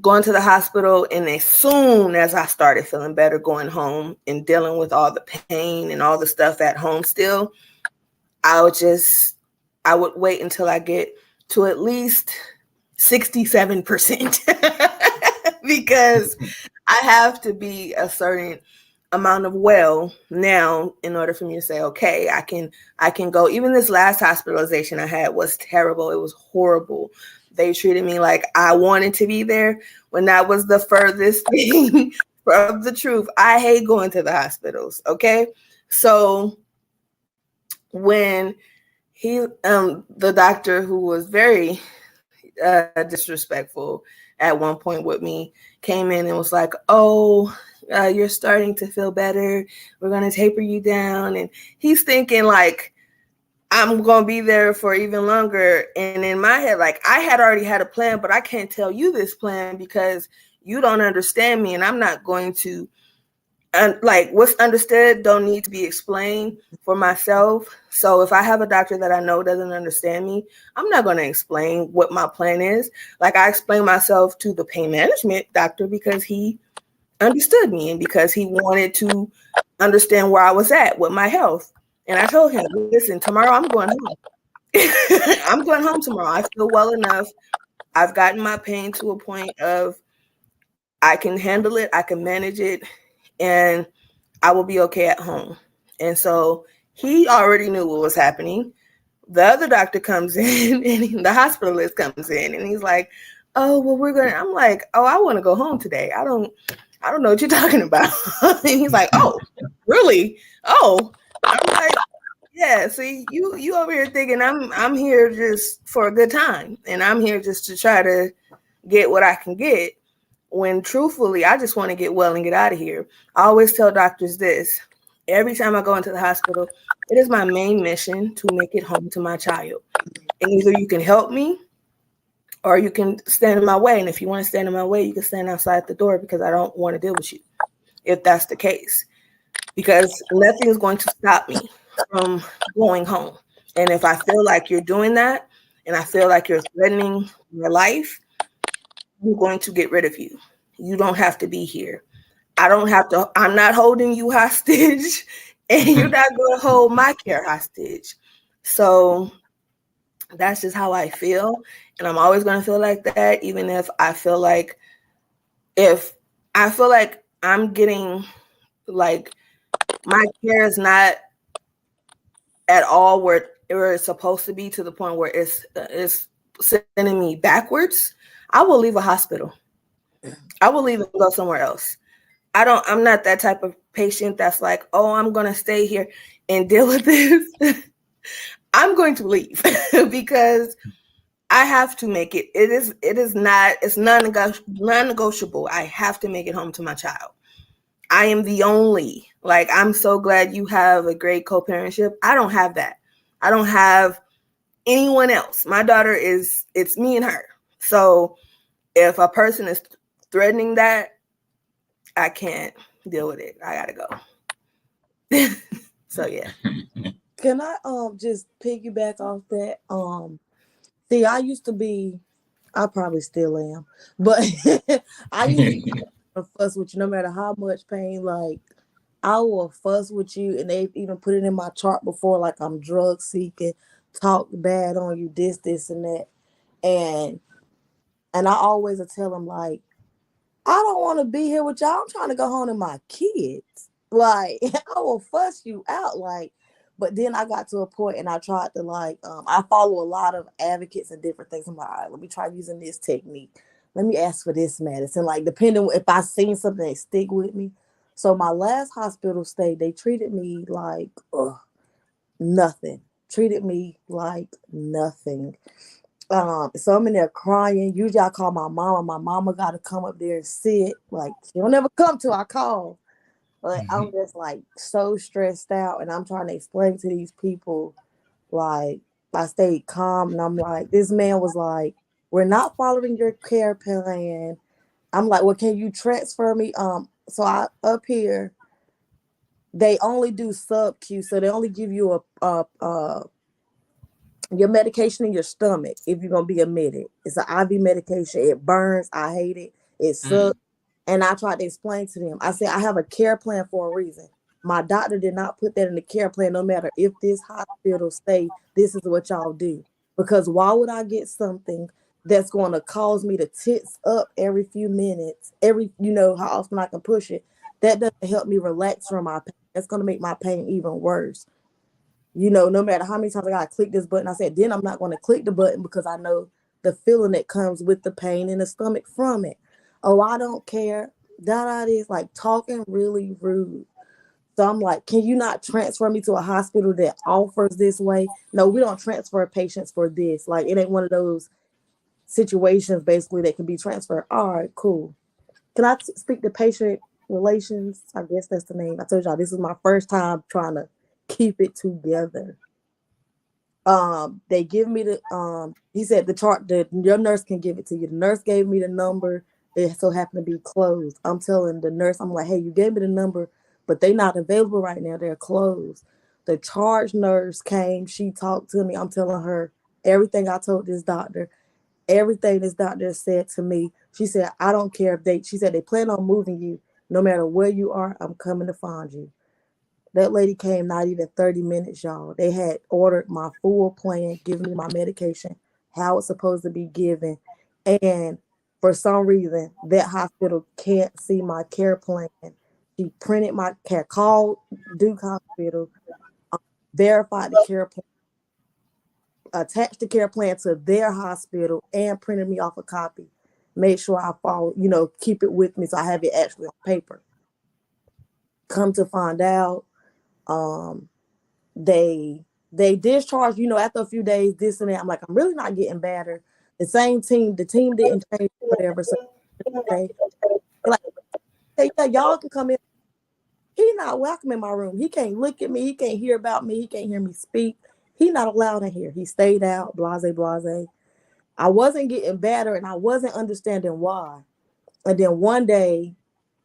going to the hospital and as soon as I started feeling better, going home and dealing with all the pain and all the stuff at home still, I would wait until I get to at least 67% because I have to be a certain amount of well now in order for me to say, okay, I can go. Even this last hospitalization I had was terrible. It was horrible. They treated me like I wanted to be there when that was the furthest thing from the truth. I hate going to the hospitals. Okay. So when the doctor, who was very disrespectful at one point with me, came in and was like, oh, you're starting to feel better. We're going to taper you down. And he's thinking like, I'm going to be there for even longer. And in my head, like I had already had a plan, but I can't tell you this plan because you don't understand me. And I'm not going to, like what's understood don't need to be explained for myself. So if I have a doctor that I know doesn't understand me, I'm not going to explain what my plan is. Like I explained myself to the pain management doctor because he understood me and because he wanted to understand where I was at with my health. And I told him, listen, tomorrow I'm going home. I'm going home tomorrow. I feel well enough. I've gotten my pain to a point of I can handle it. I can manage it. And I will be okay at home. And so he already knew what was happening. The other doctor comes in and the hospitalist comes in and he's like, oh, well, I'm like, oh, I want to go home today. I don't know what you're talking about. And he's like, oh, really? Oh, I'm like, yeah, see, you over here thinking I'm here just for a good time. And I'm here just to try to get what I can get. When truthfully, I just want to get well and get out of here. I always tell doctors this. Every time I go into the hospital, it is my main mission to make it home to my child. And either you can help me or you can stand in my way. And if you want to stand in my way, you can stand outside the door because I don't want to deal with you, if that's the case. Because nothing is going to stop me from going home. And if I feel like you're doing that and I feel like you're threatening your life, I'm going to get rid of you. You don't have to be here. I'm not holding you hostage and you're not going to hold my care hostage. So that's just how I feel. And I'm always going to feel like that, even if I'm getting like my care is not at all where it's supposed to be, to the point where it's sending me backwards, I will leave a hospital. I will leave and go somewhere else. I'm not that type of patient that's like, oh, I'm going to stay here and deal with this. I'm going to leave because I have to make it. It's non-negotiable. I have to make it home to my child. I am the only, like, I'm so glad you have a great co-parentship. I don't have that. I don't have anyone else. My daughter it's me and her. So if a person is threatening that, I can't deal with it. I gotta go. So yeah. Can I just piggyback off that? See, I probably still am, but I used to fuss with you no matter how much pain. Like I will fuss with you, and they've even put it in my chart before, like I'm drug seeking, talk bad on you, this, and that, and I always tell them like, I don't want to be here with y'all. I'm trying to go home to my kids. Like I will fuss you out, like. But then I got to a point and I tried to I follow a lot of advocates and different things. I'm like, all right, let me try using this technique. Let me ask for this medicine. Like depending if I seen something that stick with me. So my last hospital stay, they treated me like nothing. Treated me like nothing. So I'm in there crying. Usually I call my mama. My mama got to come up there and sit. Like she'll never come till I call. But I'm just like so stressed out, and I'm trying to explain to these people, like I stayed calm, and I'm like, this man was like, we're not following your care plan. I'm like, well, can you transfer me? So I up here, they only do sub Q, so they only give you your medication in your stomach if you're gonna be admitted. It's an IV medication. It burns. I hate it. It sucks. And I tried to explain to them. I said, I have a care plan for a reason. My doctor did not put that in the care plan, no matter if this hospital say this is what y'all do. Because why would I get something that's going to cause me to tits up every few minutes, how often I can push it? That doesn't help me relax from my pain. That's going to make my pain even worse. No matter how many times I got to click this button, I said, then I'm not going to click the button because I know the feeling that comes with the pain in the stomach from it. Oh, I don't care. That is like talking really rude. So I'm like, can you not transfer me to a hospital that offers this way? No, we don't transfer patients for this. Like, it ain't one of those situations basically that can be transferred. All right, cool. Can I speak to patient Relations. I guess that's the name. I told y'all this is my first time trying to keep it together. They give me the he said the chart that your nurse can give it to you. The nurse gave me the number. It so happened to be closed. I'm telling the nurse, I'm like, hey, you gave me the number, but they're not available right now. They're closed. The charge nurse came, she talked to me. I'm telling her everything I told this doctor, everything this doctor said to me. She said, I don't care if she said they plan on moving you. No matter where you are, I'm coming to find you. That lady came not even 30 minutes, y'all. They had ordered my full plan, giving me my medication, how it's supposed to be given. And for some reason, that hospital can't see my care plan. She printed my care, called Duke Hospital, verified the care plan, attached the care plan to their hospital, and printed me off a copy. Made sure I follow, keep it with me so I have it actually on paper. Come to find out, they discharged, after a few days, this and that. I'm like, I'm really not getting better. The team didn't change, whatever. So they like, hey, yeah, y'all can come in. He not welcome in my room. He can't look at me. He can't hear about me. He can't hear me speak. He not allowed in here. He stayed out, blase. I wasn't getting better, and I wasn't understanding why. And then one day,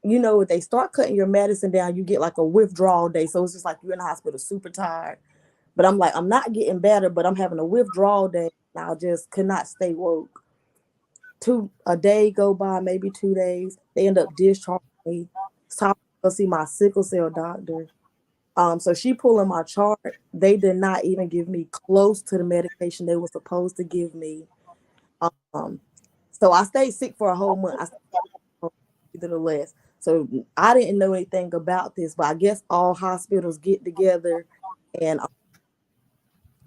they start cutting your medicine down, you get like a withdrawal day. So it's just like you're in the hospital super tired. But I'm like, I'm not getting better, but I'm having a withdrawal day. And I just could not stay woke. A day go by, maybe 2 days. They end up discharging me. It's time to go see my sickle cell doctor. So she pulling my chart. They did not even give me close to the medication they were supposed to give me. So I stayed sick for a whole month. I stayed either or less. So I didn't know anything about this, but I guess all hospitals get together and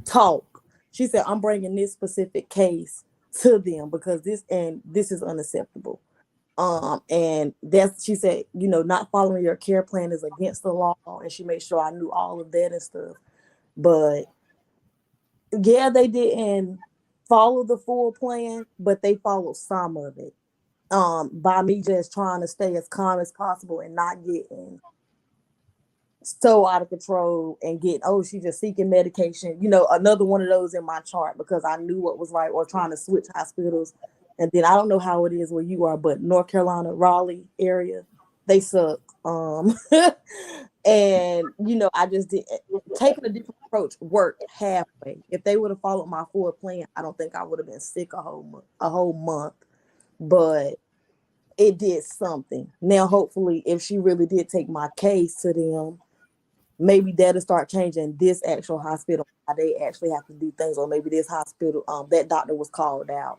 talk. She said, I'm bringing this specific case to them because this is unacceptable. And she said, not following your care plan is against the law. And she made sure I knew all of that and stuff. But yeah, they didn't follow the full plan, but they followed some of it. By me just trying to stay as calm as possible and not getting so out of control and she's just seeking medication, another one of those in my chart because I knew what was right, or trying to switch hospitals. And then I don't know how it is where you are, but North Carolina, Raleigh area, they suck. And I just did taking a different approach worked halfway. If they would have followed my full plan, I don't think I would have been sick a whole month. But it did something. Now, hopefully, if she really did take my case to them, maybe that'll start changing this actual hospital. How they actually have to do things, or maybe this hospital, that doctor was called out.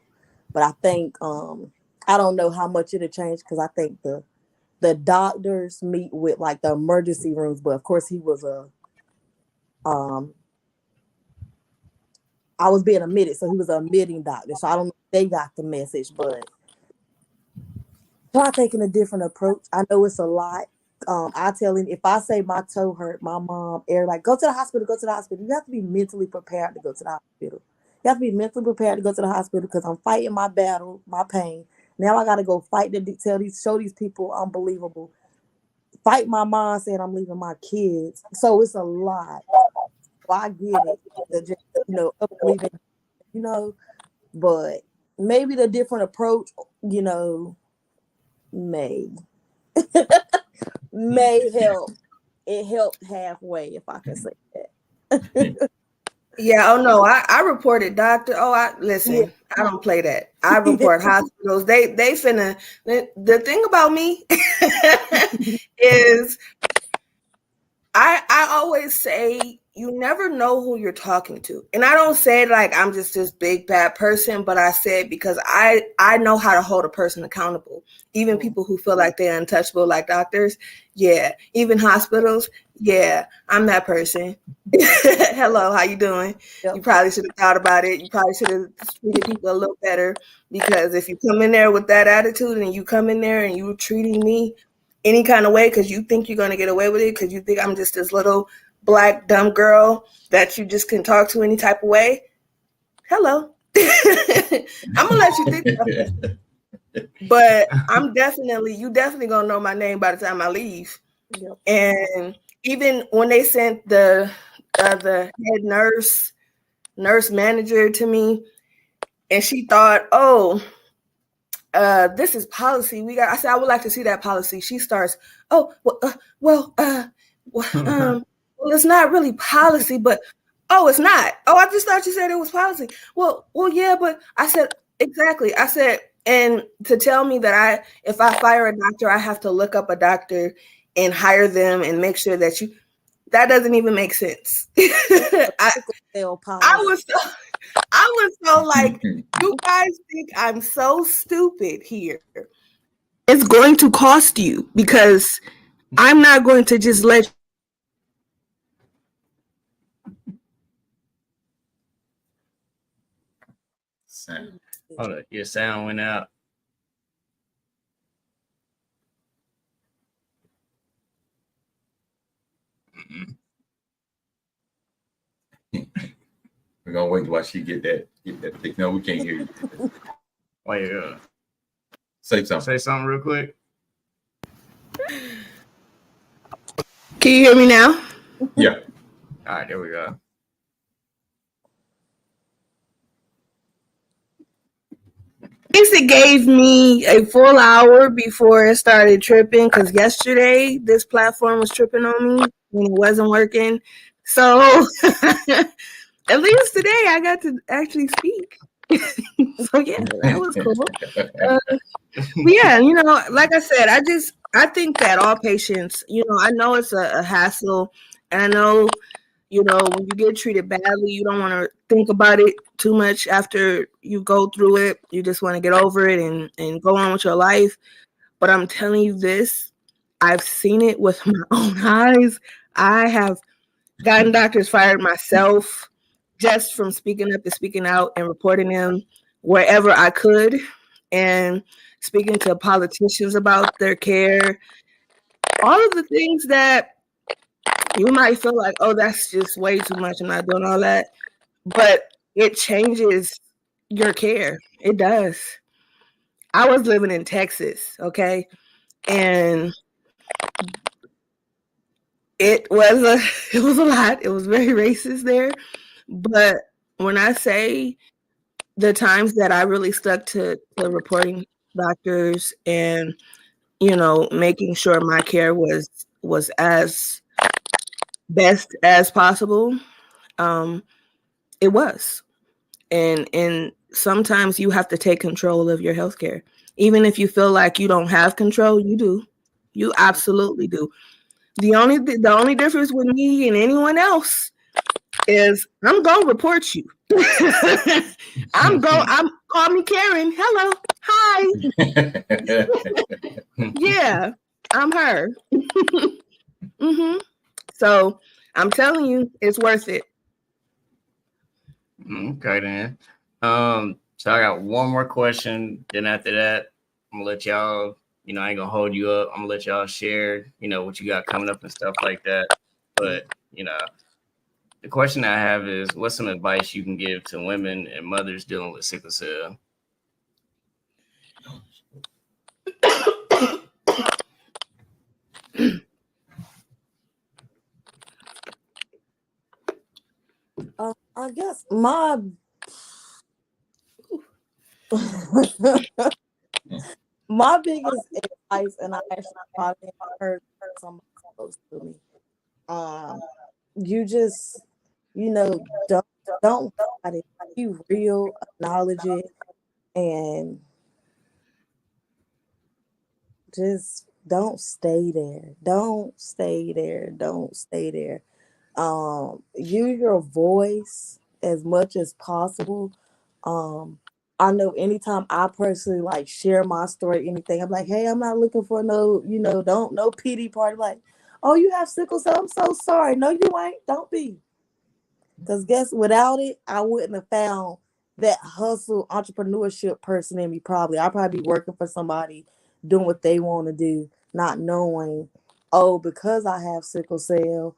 But I think I don't know how much it'll change because I think the doctors meet with like the emergency rooms. But of course, he was I was being admitted, so he was an admitting doctor. So I don't know if they got the message, but try taking a different approach. I know it's a lot. I tell him, if I say my toe hurt, my mom, everybody, go to the hospital, go to the hospital. You have to be mentally prepared to go to the hospital. You have to be mentally prepared to go to the hospital because I'm fighting my battle, my pain. Now I got to go fight show these people unbelievable. Fight my mom saying I'm leaving my kids. So it's a lot. So I get it. Just, leaving, but maybe the different approach, may help. It helped halfway, if I can say that. Yeah. Oh no, I reported doctor. Listen. Yeah. I don't play that. I report hospitals. They finna. The thing about me is, I always say you never know who you're talking to, and I don't say it like I'm just this big bad person, but I say it because I know how to hold a person accountable. Even people who feel like they're untouchable, like doctors, yeah. Even hospitals, yeah. I'm that person. Hello, how you doing? Yep. You probably should have thought about it. You probably should have treated people a little better, because if you come in there with that attitude and you come in there and you're treating me any kind of way because you think you're going to get away with it, because you think I'm just this little black dumb girl that you just can talk to any type of way, hello. I'm gonna let you think about it. But you definitely gonna know my name by the time I leave. Yep. And even when they sent the head nurse manager to me, and she thought, oh, this is policy. I said, I would like to see that policy. She starts, oh, well, it's not really policy, but oh, it's not. Oh, I just thought you said it was policy. Well, yeah, but I said, exactly. I said, and to tell me that if I fire a doctor, I have to look up a doctor and hire them and make sure that that doesn't even make sense. I was so like, you guys think I'm so stupid here. It's going to cost you because I'm not going to just let Sound. Hold on, your sound went out. We're gonna wait while she get that thing. No, we can't hear you. Wait, Say something. say something real quick. Can you hear me now? Yeah. All right, there we go. It gave me a full hour before it started tripping because yesterday this platform was tripping on me and it wasn't working. So at least today I got to actually speak. So yeah, that was cool. Yeah, like I said, I think that all patients, I know it's a hassle, and I know, when you get treated badly, you don't want to think about it too much after you go through it. You just want to get over it and go on with your life. But I'm telling you this, I've seen it with my own eyes. I have gotten doctors fired myself just from speaking up and speaking out and reporting them wherever I could and speaking to politicians about their care. All of the things that you might feel like, oh, that's just way too much. I'm not doing all that. But it changes your care. It does. I was living in Texas, okay? And it was a lot. It was very racist there. But when I say the times that I really stuck to reporting doctors and, making sure my care was as best as possible, it was. And sometimes you have to take control of your healthcare. Even if you feel like you don't have control, you do. You absolutely do. The only difference with me and anyone else is I'm gonna report you. I'm call me Karen. Hello. Hi. Yeah, I'm her. So I'm telling you, it's worth it. Okay then. So I got one more question. Then after that, I'm gonna let y'all, I ain't gonna hold you up. I'm gonna let y'all share, what you got coming up and stuff like that. But, the question I have is, what's some advice you can give to women and mothers dealing with sickle cell? I guess my my biggest advice, and I actually probably heard somebody close to me. You just, don't fight it. Be real, acknowledge it, and just don't stay there. Don't stay there. Don't stay there. Use your voice as much as possible. I know anytime I personally like share my story, anything, I'm like, hey, I'm not looking for no, don't no pity party. Like, oh, you have sickle cell? I'm so sorry. No, you ain't. Don't be. Because without it, I wouldn't have found that hustle entrepreneurship person in me. I'd probably be working for somebody, doing what they want to do, not knowing, oh, because I have sickle cell,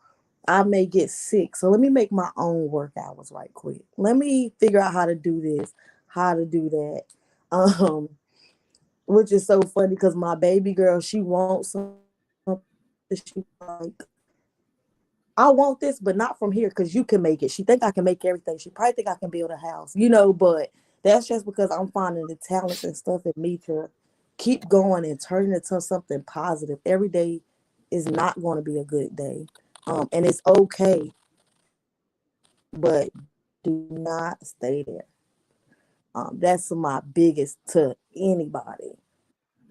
I may get sick. So let me make my own work hours right quick. Let me figure out how to do this, how to do that. which is so funny because my baby girl, she wants something. She like, I want this, but not from here because you can make it. She think I can make everything. She probably think I can build a house, but that's just because I'm finding the talents and stuff in me to keep going and turn it into something positive. Every day is not going to be a good day. And it's okay, but do not stay there. That's my biggest to anybody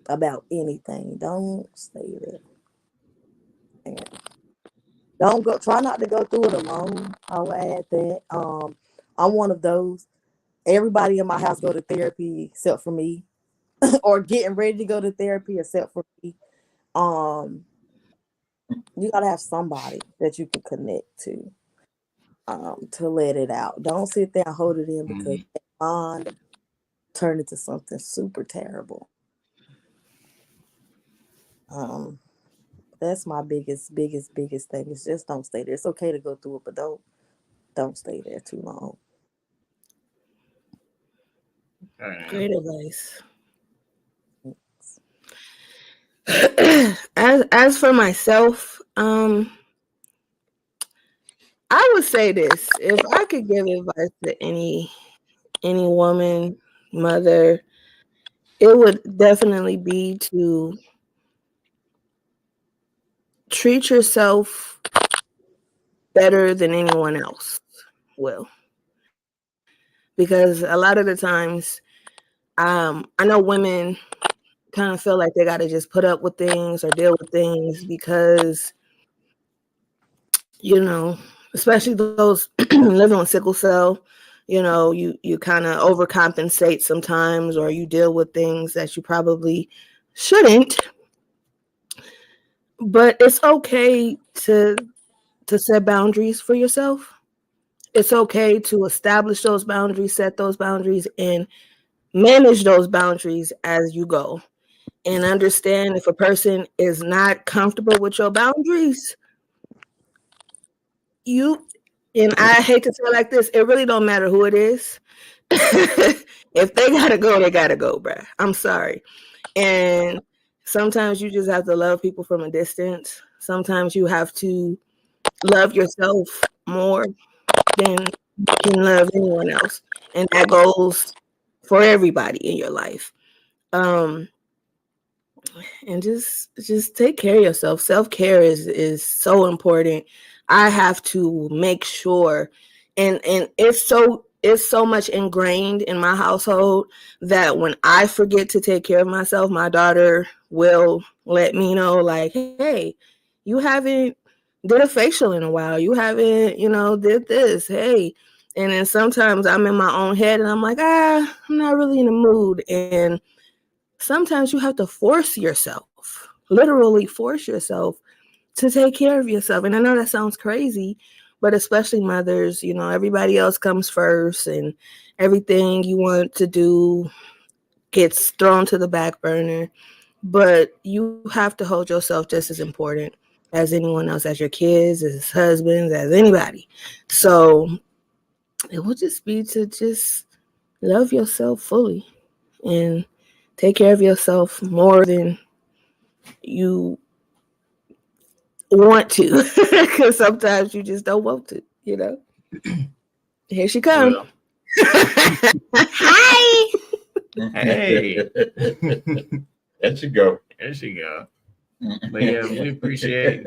about anything. Don't stay there. And don't go. Try not to go through it alone. I'll add that. I'm one of those. Everybody in my house go to therapy except for me, or getting ready to go to therapy except for me. Um, you gotta have somebody that you can connect to let it out. Don't sit there and hold it in because that bond turn into something super terrible. That's my biggest thing. Is just don't stay there. It's okay to go through it, but don't stay there too long. Great advice. As for myself, I would say this: if I could give advice to any woman, mother, it would definitely be to treat yourself better than anyone else will. Because a lot of the times, I know women kind of feel like they got to just put up with things or deal with things because, especially those living with sickle cell, you kind of overcompensate sometimes, or you deal with things that you probably shouldn't. But it's okay to set boundaries for yourself. It's okay to establish those boundaries, set those boundaries, and manage those boundaries as you go. And understand if a person is not comfortable with your boundaries, and I hate to say it like this, it really don't matter who it is. If they gotta go, they gotta go, bruh. I'm sorry. And sometimes you just have to love people from a distance. Sometimes you have to love yourself more than you can love anyone else. And that goes for everybody in your life. And just take care of yourself. Self-care is so important. I have to make sure, and it's so much ingrained in my household that when I forget to take care of myself, my daughter will let me know, like, hey, you haven't did a facial in a while. You haven't, did this. Hey. And then sometimes I'm in my own head and I'm like, I'm not really in the mood. And sometimes you have to force yourself, literally force yourself to take care of yourself. And I know that sounds crazy, but especially mothers, everybody else comes first and everything you want to do gets thrown to the back burner. But you have to hold yourself just as important as anyone else, as your kids, as husbands, as anybody. So it will just be to just love yourself fully and take care of yourself more than you want to, because sometimes you just don't want to, Here she comes. Well. Hi. Hey. There she go. There she go. But yeah, we appreciate,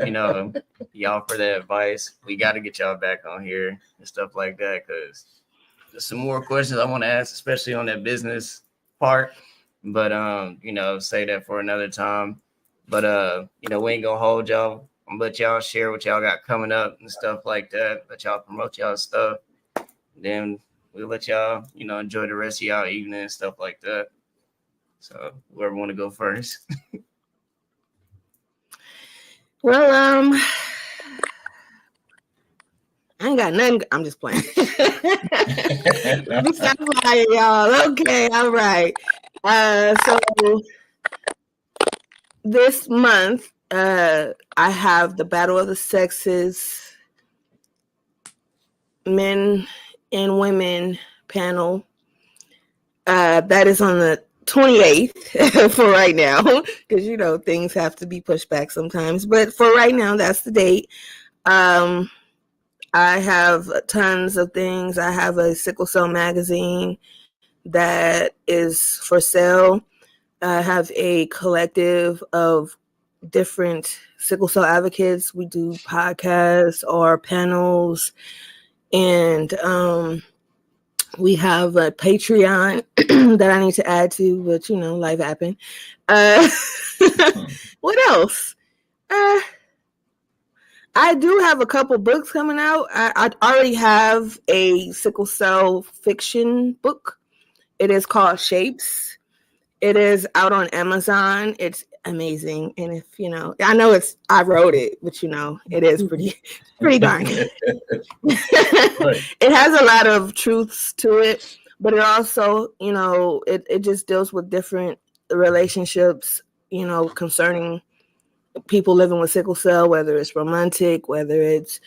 y'all for that advice. We got to get y'all back on here and stuff like that, because there's some more questions I want to ask, especially on that business part. But say that for another time. But we ain't gonna hold y'all. I'm gonna let y'all share what y'all got coming up and stuff like that. Let y'all promote y'all stuff. Then we'll let y'all, enjoy the rest of y'all evening and stuff like that. So whoever want to go first. Well, I ain't got nothing. I'm just playing. Let me stop lying, y'all. Okay, all right. So this month, I have the Battle of the Sexes men and women panel. That is on the 28th for right now, because things have to be pushed back sometimes. But for right now, that's the date. I have tons of things. I have a sickle cell magazine that is for sale. I have a collective of different sickle cell advocates. We do podcasts or panels, and we have a Patreon that I need to add to, but life happened. What else? I do have a couple books coming out. I already have a sickle cell fiction book. It is called Shapes. It is out on Amazon. It's amazing. And if I know I wrote it, but it is pretty darn good. It has a lot of truths to it, but it also, it just deals with different relationships, concerning people living with sickle cell, whether it's romantic, whether it's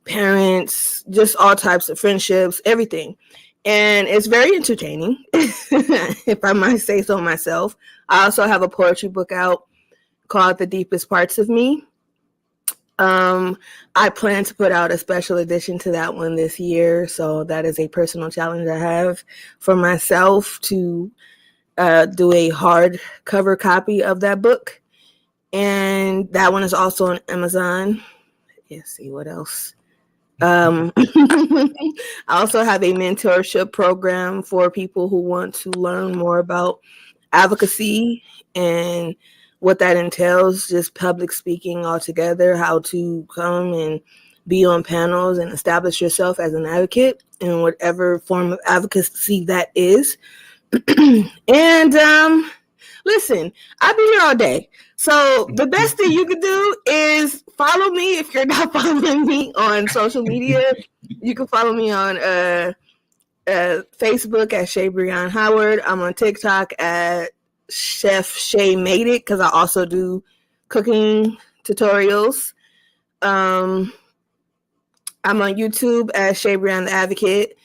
parents, just all types of friendships, everything. And it's very entertaining, if I might say so myself. I also have a poetry book out called The Deepest Parts of Me. I plan to put out a special edition to that one this year. So that is a personal challenge I have for myself to do a hardcover copy of that book. And that one is also on Amazon. Let's see what else. I also have a mentorship program for people who want to learn more about advocacy and what that entails, just public speaking altogether, how to come and be on panels and establish yourself as an advocate in whatever form of advocacy that is. And listen, I'll be here all day. So the best thing you can do is follow me. If you're not following me on social media, you can follow me on Facebook at Shabreon Howard. I'm on TikTok at Chef Shay Made It, because I also do cooking tutorials. I'm on YouTube as Shabreon the Advocate.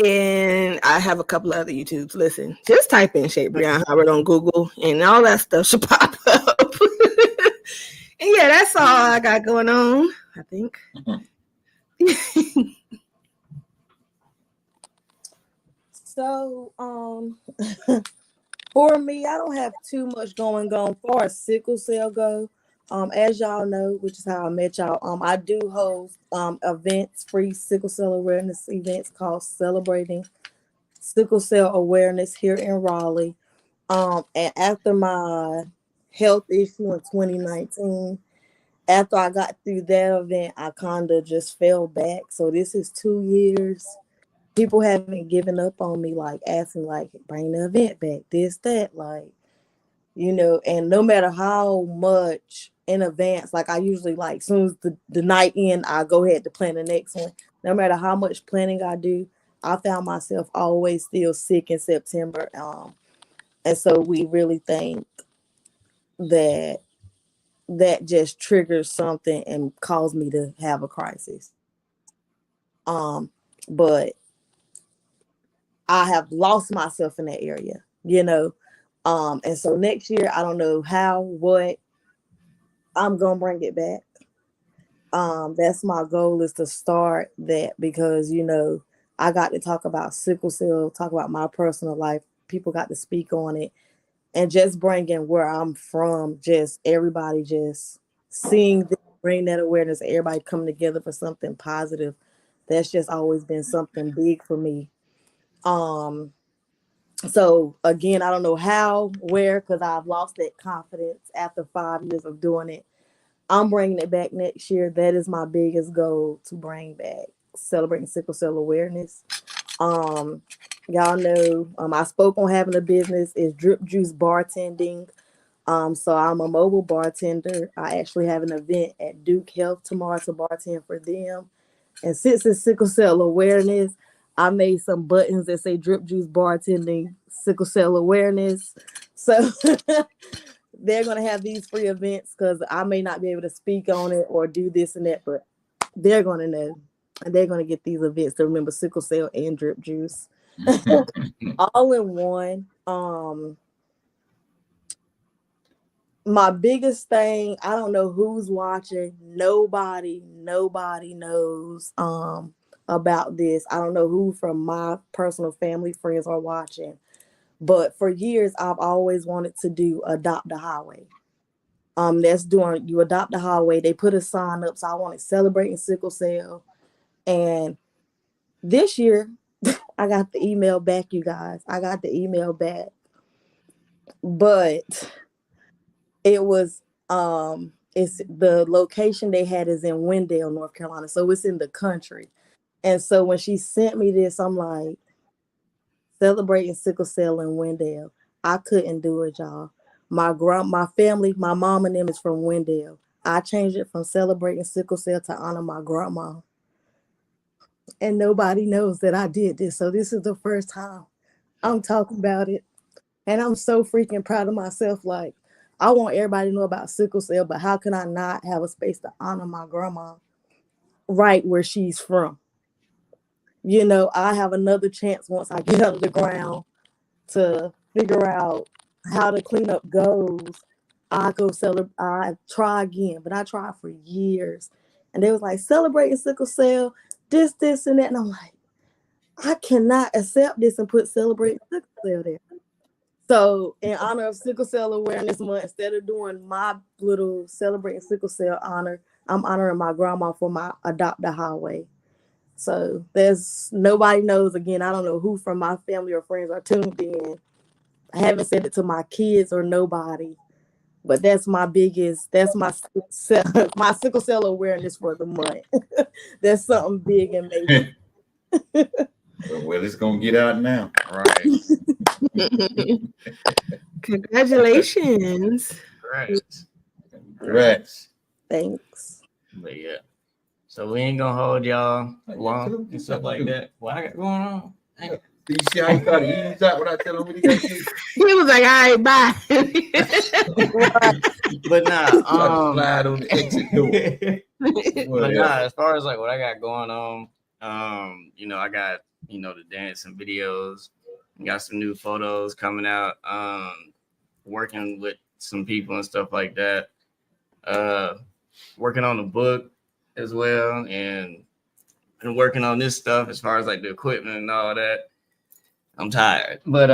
And I have a couple other YouTubes. Listen, just type in Shabreon Howard on Google and all that stuff should pop up. And yeah, that's all I got going on, I think. So, for me, I don't have too much going on far as sickle cell go. As y'all know, which is how I met y'all, I do host events, free sickle cell awareness events called Celebrating Sickle Cell Awareness here in Raleigh. And after my health issue in 2019, after I got through that event, I kind of just fell back. So this is 2 years. People haven't given up on me, like asking, like, bring the event back, this, that, like, and no matter how much in advance, like I usually, like, as soon as the night end, I go ahead to plan the next one. No matter how much planning I do, I found myself always still sick in September. And so we really think that just triggers something and caused me to have a crisis. But I have lost myself in that area, and so next year, I don't know what I'm going to bring it back. That's my goal, is to start that, because, I got to talk about sickle cell, talk about my personal life. People got to speak on it, and just bringing where I'm from, just everybody just seeing, bring that awareness, everybody coming together for something positive. That's just always been something big for me. So again, I don't know how, where, because I've lost that confidence after 5 years of doing it. I'm bringing it back next year. That is my biggest goal, to bring back Celebrating Sickle Cell Awareness. Y'all know, I spoke on having a business. Is Drip Juice Bartending. So I'm a mobile bartender. I actually have an event at Duke Health tomorrow to bartend for them. And since it's Sickle Cell Awareness, I made some buttons that say Drip Juice Bartending Sickle Cell Awareness. So they're going to have these free events, because I may not be able to speak on it or do this and that, but they're going to know. And they're going to get these events to remember sickle cell and drip juice all in one. Um, my biggest thing, I don't know who's watching. Nobody knows about this. I don't know who from my personal family friends are watching. But for years I've always wanted to do Adopt a Highway. That's doing you adopt a highway. They put a sign up. So I wanted celebrating sickle cell. And this year I got the email back, you guys. I got the email back. But it was it's the location they had is in Wendell, North Carolina. So it's in the country. And so when she sent me this, I'm like, celebrating sickle cell in Wendell. I couldn't do it, y'all. My family, my mom and them is from Wendell. I changed it from celebrating sickle cell to honor my grandma. And nobody knows that I did this. So this is the first time I'm talking about it. And I'm so freaking proud of myself. Like, I want everybody to know about sickle cell, but how can I not have a space to honor my grandma right where she's from? You know, I have another chance once I get out of the ground to figure out how to clean up goals. I go celebrate. I try again, but I tried for years, and they was like celebrating sickle cell, this, and that, and I'm like, I cannot accept this and put celebrating sickle cell there. So, in honor of Sickle Cell Awareness Month, instead of doing my little celebrating sickle cell honor, I'm honoring my grandma for my Adopt a Highway. So there's nobody knows. Again, I don't know who from my family or friends are tuned in. I haven't said it to my kids or nobody, but that's my biggest. That's my my sickle cell awareness for the month. That's something big and major. Well, it's gonna get out now. Right. Congratulations. Right. Congrats. Thanks. But yeah. So we ain't gonna hold y'all long and stuff like that. What I got going on? Do you see how he try to ease out when I tell him what he got to do? He was like, all right, bye. But nah, Try to slide on the exit door. but nah, as far as like what I got going on, you know, I got, you know, the dance and videos, got some new photos coming out, working with some people and stuff like that. Working on the book as well, and working on this stuff as far as like the equipment and all that. I'm tired, but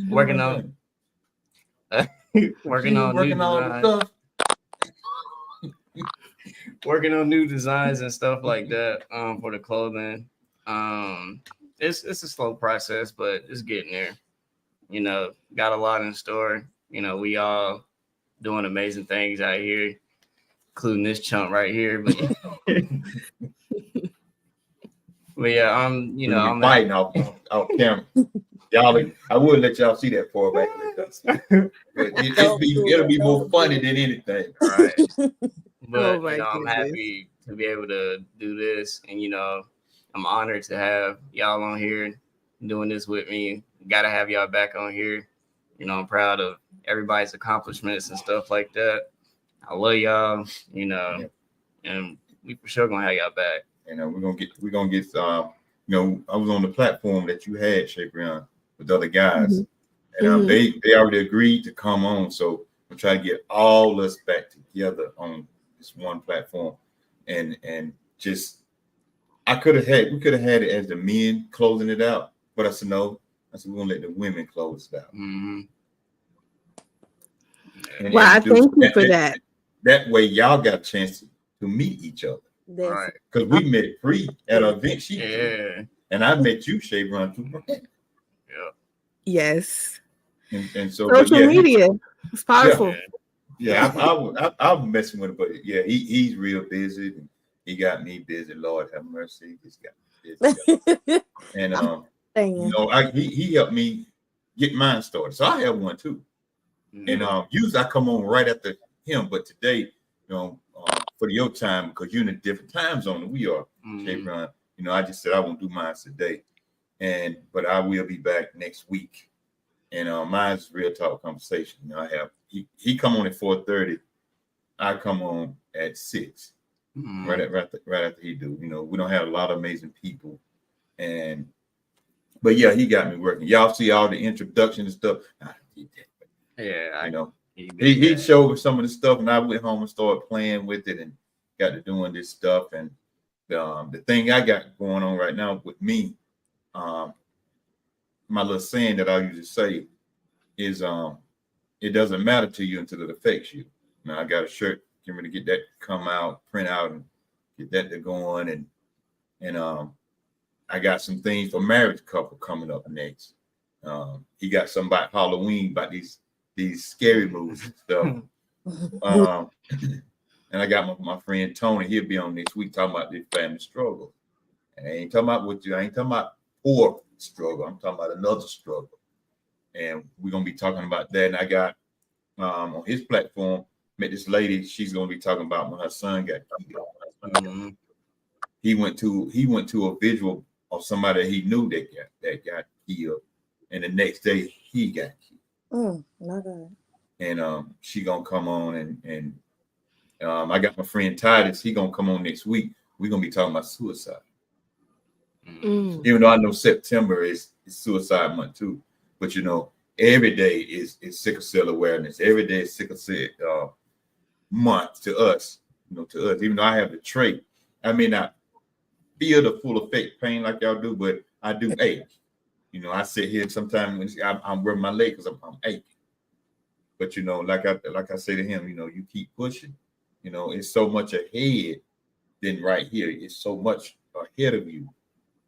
working on working on new designs. Working on new designs and stuff like that for the clothing. It's a slow process, but it's getting there. You know, got a lot in store. You know, we all doing amazing things out here, including this chump right here. But but yeah, I'm fighting off camera. Y'all, I would let y'all see that for back. But it'll be more funny than anything. Right. But Oh my I'm goodness. happy to be able to do this, and I'm honored to have y'all on here doing this with me. Gotta have y'all back on here. I'm proud of everybody's accomplishments and stuff like that. I love y'all, and we for sure gonna have y'all back. We're gonna get I was on the platform that you had, Shabreon, with other guys, and they already agreed to come on. So we'll try to get all us back together on this one platform, and just we could have had it as the men closing it out, but I said no. I said we're gonna let the women close it out. Mm-hmm. Well, I thank you for that. That way, y'all got a chance to meet each other. Right. Because we met free at an event. Yeah. And I met you, Shabreon, too. Yeah. Yes. And so social media, it's powerful. Yeah, I'm messing with it, but yeah, he's real busy. And he got me busy. Lord have mercy. He's got me busy. And he helped me get mine started. So I have one too. Mm-hmm. And usually I come on right after him, but today, for your time, because you're in a different time zone than we are, Shabreon. I just said I won't do mine today, but I will be back next week. And mine's real talk conversation. I have he come on at 4:30, I come on at 6, right after he do. We don't have a lot of amazing people, and But yeah, he got me working. Y'all see all the introduction and stuff. Yeah, You know, he he showed me some of the stuff, and I went home and started playing with it and got to doing this stuff. And the thing I got going on right now with me, my little saying that I usually say is it doesn't matter to you until it affects you. Now I got a shirt, get ready to get that come out, print out, and get that to going, and I got some things for married couple coming up next. He got some about Halloween, about these scary movies and stuff. And I got my friend Tony. He'll be on next week talking about this family struggle. And I ain't talking about I ain't talking about poor struggle. I'm talking about another struggle. And we're gonna be talking about that. And I got on his platform, met this lady. She's gonna be talking about when her son got killed. Mm-hmm. He went to a visual of somebody that he knew that got killed, and the next day he got killed. My God. And she gonna come on and I got my friend Titus. He gonna come on next week. We're gonna be talking about suicide. Even though I know September is suicide month too, but you know every day is sickle cell awareness. Every day is sickle cell month to us. You know, to us. Even though I have the trait, I may not feel the full effect pain like y'all do, but I do ache. You know, I sit here sometimes when I'm rubbing my leg because I'm aching. But you know, like I say to him, you know, you keep pushing. You know, it's so much ahead than right here. It's so much ahead of you.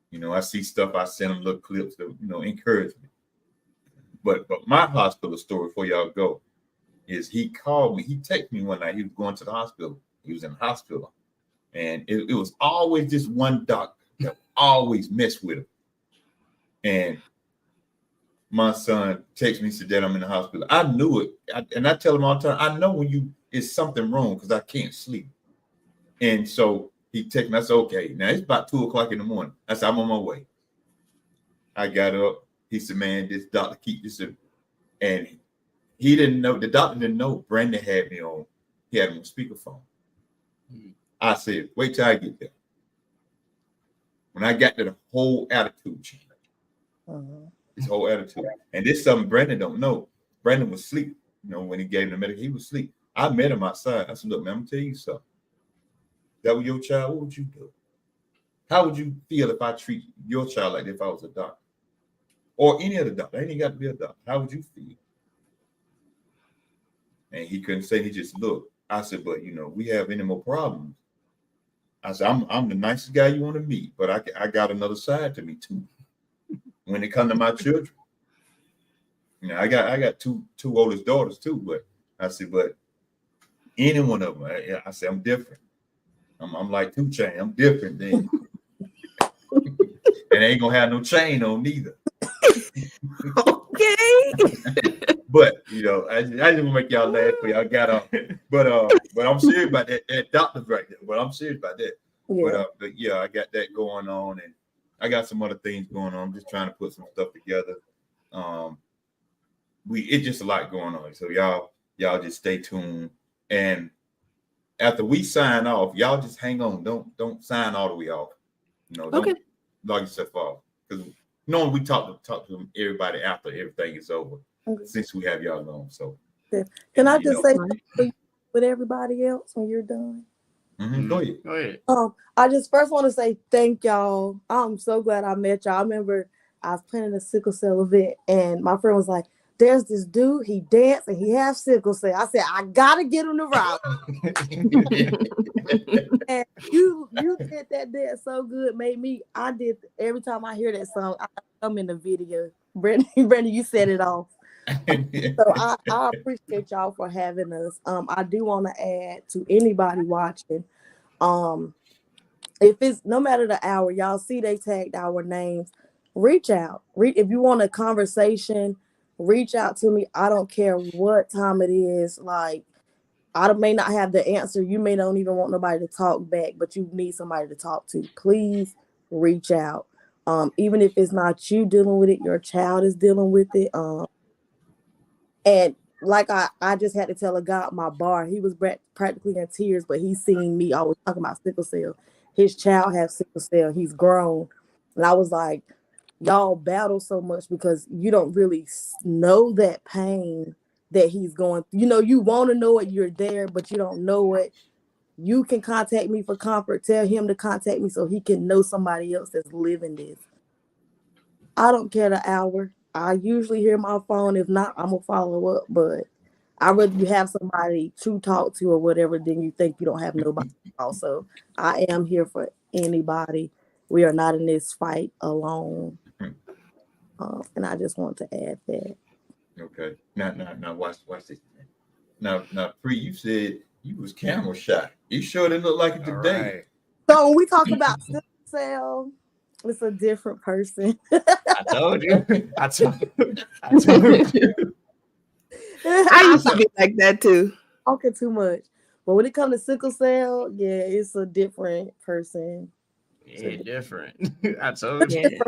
You know, I see stuff. I send him little clips to encourage me. But my hospital story before y'all go is he called me. He texted me one night. He was going to the hospital. He was in the hospital, and it was always this one doctor that always messed with him. And my son texted me and said, "Dad, I'm in the hospital." I knew it, and I tell him all the time, "I know when it's something wrong because I can't sleep." And so he texted me. I said, "Okay, now it's about 2:00 in the morning." I said, "I'm on my way." I got up. He said, "Man, this doctor keep this," and he didn't know. The doctor didn't know. Brandon had me on. He had me on speakerphone. I said, "Wait till I get there." When I got there, the whole attitude changed. His whole attitude. And this is something Brandon don't know. Brandon was asleep. You know, when he gave him the medication, he was asleep. I met him outside. I said, "Look, man, I'm gonna tell you something. If that was your child, what would you do? How would you feel if I treat your child like if I was a doctor? Or any other doctor? I ain't even got to be a doctor. How would you feel?" And he couldn't say, he just looked. I said, "But you know, we have any more problems." I said, I'm the nicest guy you want to meet, but I got another side to me too. When it comes to my children, you know, I got two oldest daughters too, but I said, but any one of them, I said, I'm different. I'm like 2 Chainz. I'm different then. And I ain't gonna have no chain on neither. Okay. But you know, I just want to make y'all laugh for y'all got off. But I'm serious about that doctor's right there. But I'm serious about that. Yeah. But yeah, I got that going on, and I got some other things going on. I'm just trying to put some stuff together. It's just a lot going on. So y'all just stay tuned. And after we sign off, y'all just hang on. Don't sign all the way off. You know, don't log yourself off. Because normally we talk to everybody after everything is over. Okay. Since we have y'all on. So can I just say with everybody else when you're done? Go ahead. I just first want to say thank y'all. I'm so glad I met y'all. I remember I was planning a sickle cell event, and my friend was like, "There's this dude, he danced and he has sickle cell." I said, "I gotta get him to route." And you did that dance so good, I did every time I hear that song, I'm in the video. Brandon, you set it off. So I appreciate y'all for having us. I do want to add to anybody watching, if it's no matter the hour, y'all see they tagged our names, reach out. If you want a conversation, reach out to me. I don't care what time it is. Like, I may not have the answer. You may don't even want nobody to talk back, but you need somebody to talk to. Please reach out. Even if it's not you dealing with it, your child is dealing with it. And like I just had to tell a guy at my bar, he was practically in tears, but he's seen me always talking about sickle cell. His child has sickle cell. He's grown. And I was like, y'all battle so much because you don't really know that pain that he's going through. You know, you want to know it, you're there, but you don't know it. You can contact me for comfort. Tell him to contact me so he can know somebody else that's living this. I don't care the hour. I usually hear my phone. If not, I'm gonna follow up. But I'd rather you have somebody to talk to or whatever than you think you don't have nobody. Also, I am here for anybody. We are not in this fight alone. And I just want to add that. Okay. Now, watch this. Now, Pre, you said you was camera shy. You sure didn't look like it All today. right. So when we talk about sickle cell, it's a different person. I told you. I told you. I used to be like that too. Talking too much. But when it comes to sickle cell, yeah, it's a different person. Yeah, different. I told you.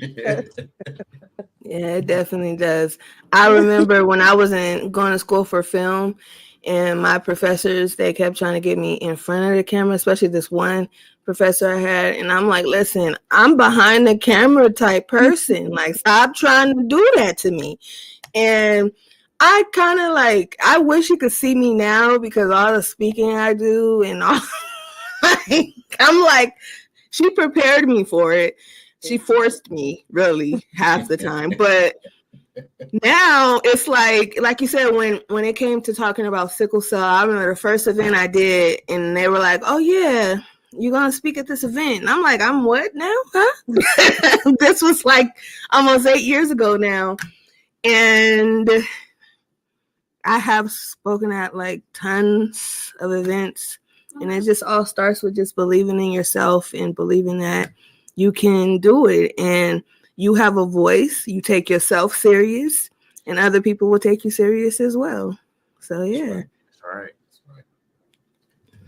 Yeah. Yeah, it definitely does. I remember when I was going to school for film, and my professors, they kept trying to get me in front of the camera, especially this one professor I had. And I'm like, listen, I'm behind the camera type person. Like, stop trying to do that to me. And I kind of like, I wish you could see me now because all the speaking I do and all, I'm like, she prepared me for it. She forced me really half the time. But now it's like you said, when it came to talking about sickle cell, I remember the first event I did and they were like, oh yeah, you're going to speak at this event. And I'm like, I'm what now? Huh? This was like almost 8 years ago now. And I have spoken at like tons of events, and it just all starts with just believing in yourself and believing that you can do it, and you have a voice. You take yourself serious, and other people will take you serious as well. So yeah, That's right.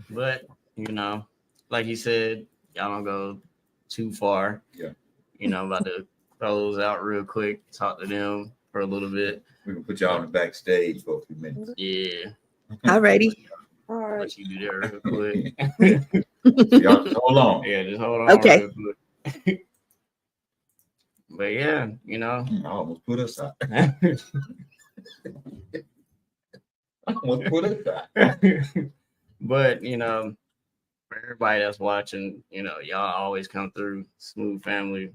But you know, like you said, y'all don't go too far. Yeah. You know, about to throw those out real quick. Talk to them for a little bit. We can put y'all on the backstage for a few minutes. Yeah. alrighty. All right. Let you do that real quick. Y'all just hold on. Yeah, just hold on. Okay. Real quick. But yeah, you know. I almost put us out. But you know, for everybody that's watching, you know, y'all always come through. Smooth family.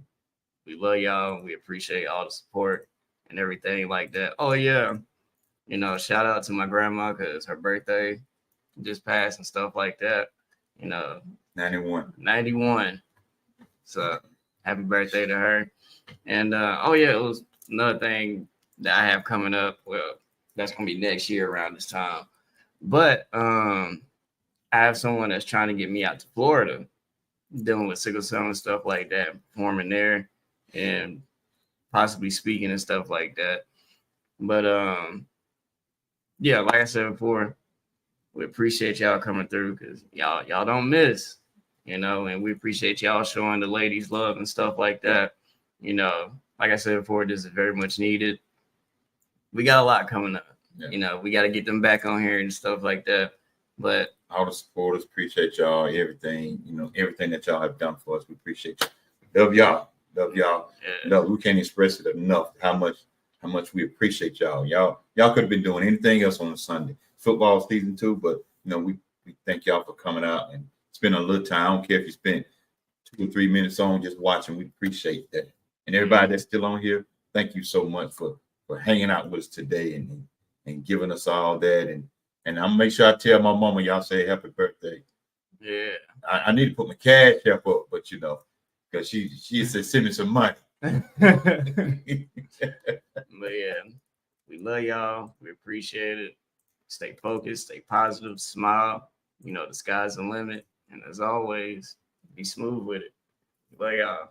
We love y'all. We appreciate all the support and everything like that. Oh yeah. You know, shout out to my grandma because her birthday just passed and stuff like that. You know, 91. So happy birthday to her. And oh yeah, it was another thing that I have coming up. Well, that's gonna be next year around this time. But I have someone that's trying to get me out to Florida, dealing with sickle cell and stuff like that, performing there and possibly speaking and stuff like that. But yeah, like I said before, we appreciate y'all coming through because y'all don't miss, you know, and we appreciate y'all showing the ladies love and stuff like that. You know, like I said before, this is very much needed. We got a lot coming up. Yeah. You know, we got to get them back on here and stuff like that. But all the supporters appreciate y'all, everything, you know, everything that y'all have done for us. We appreciate you. Love y'all. yeah. No, we can't express it enough how much we appreciate y'all. Y'all could have been doing anything else on a Sunday. Football season too, but you know, we thank y'all for coming out and spending a little time. I don't care if you spent 2 or 3 minutes on just watching. We appreciate that. And everybody that's still on here, thank you so much for hanging out with us today and giving us all that. And I'm gonna make sure I tell my mama y'all say happy birthday. Yeah. I need to put my cash up, but you know, because she said send me some money. But yeah, we love y'all. We appreciate it. Stay focused, stay positive, smile. You know, the sky's the limit. And as always, be smooth with it. Love y'all.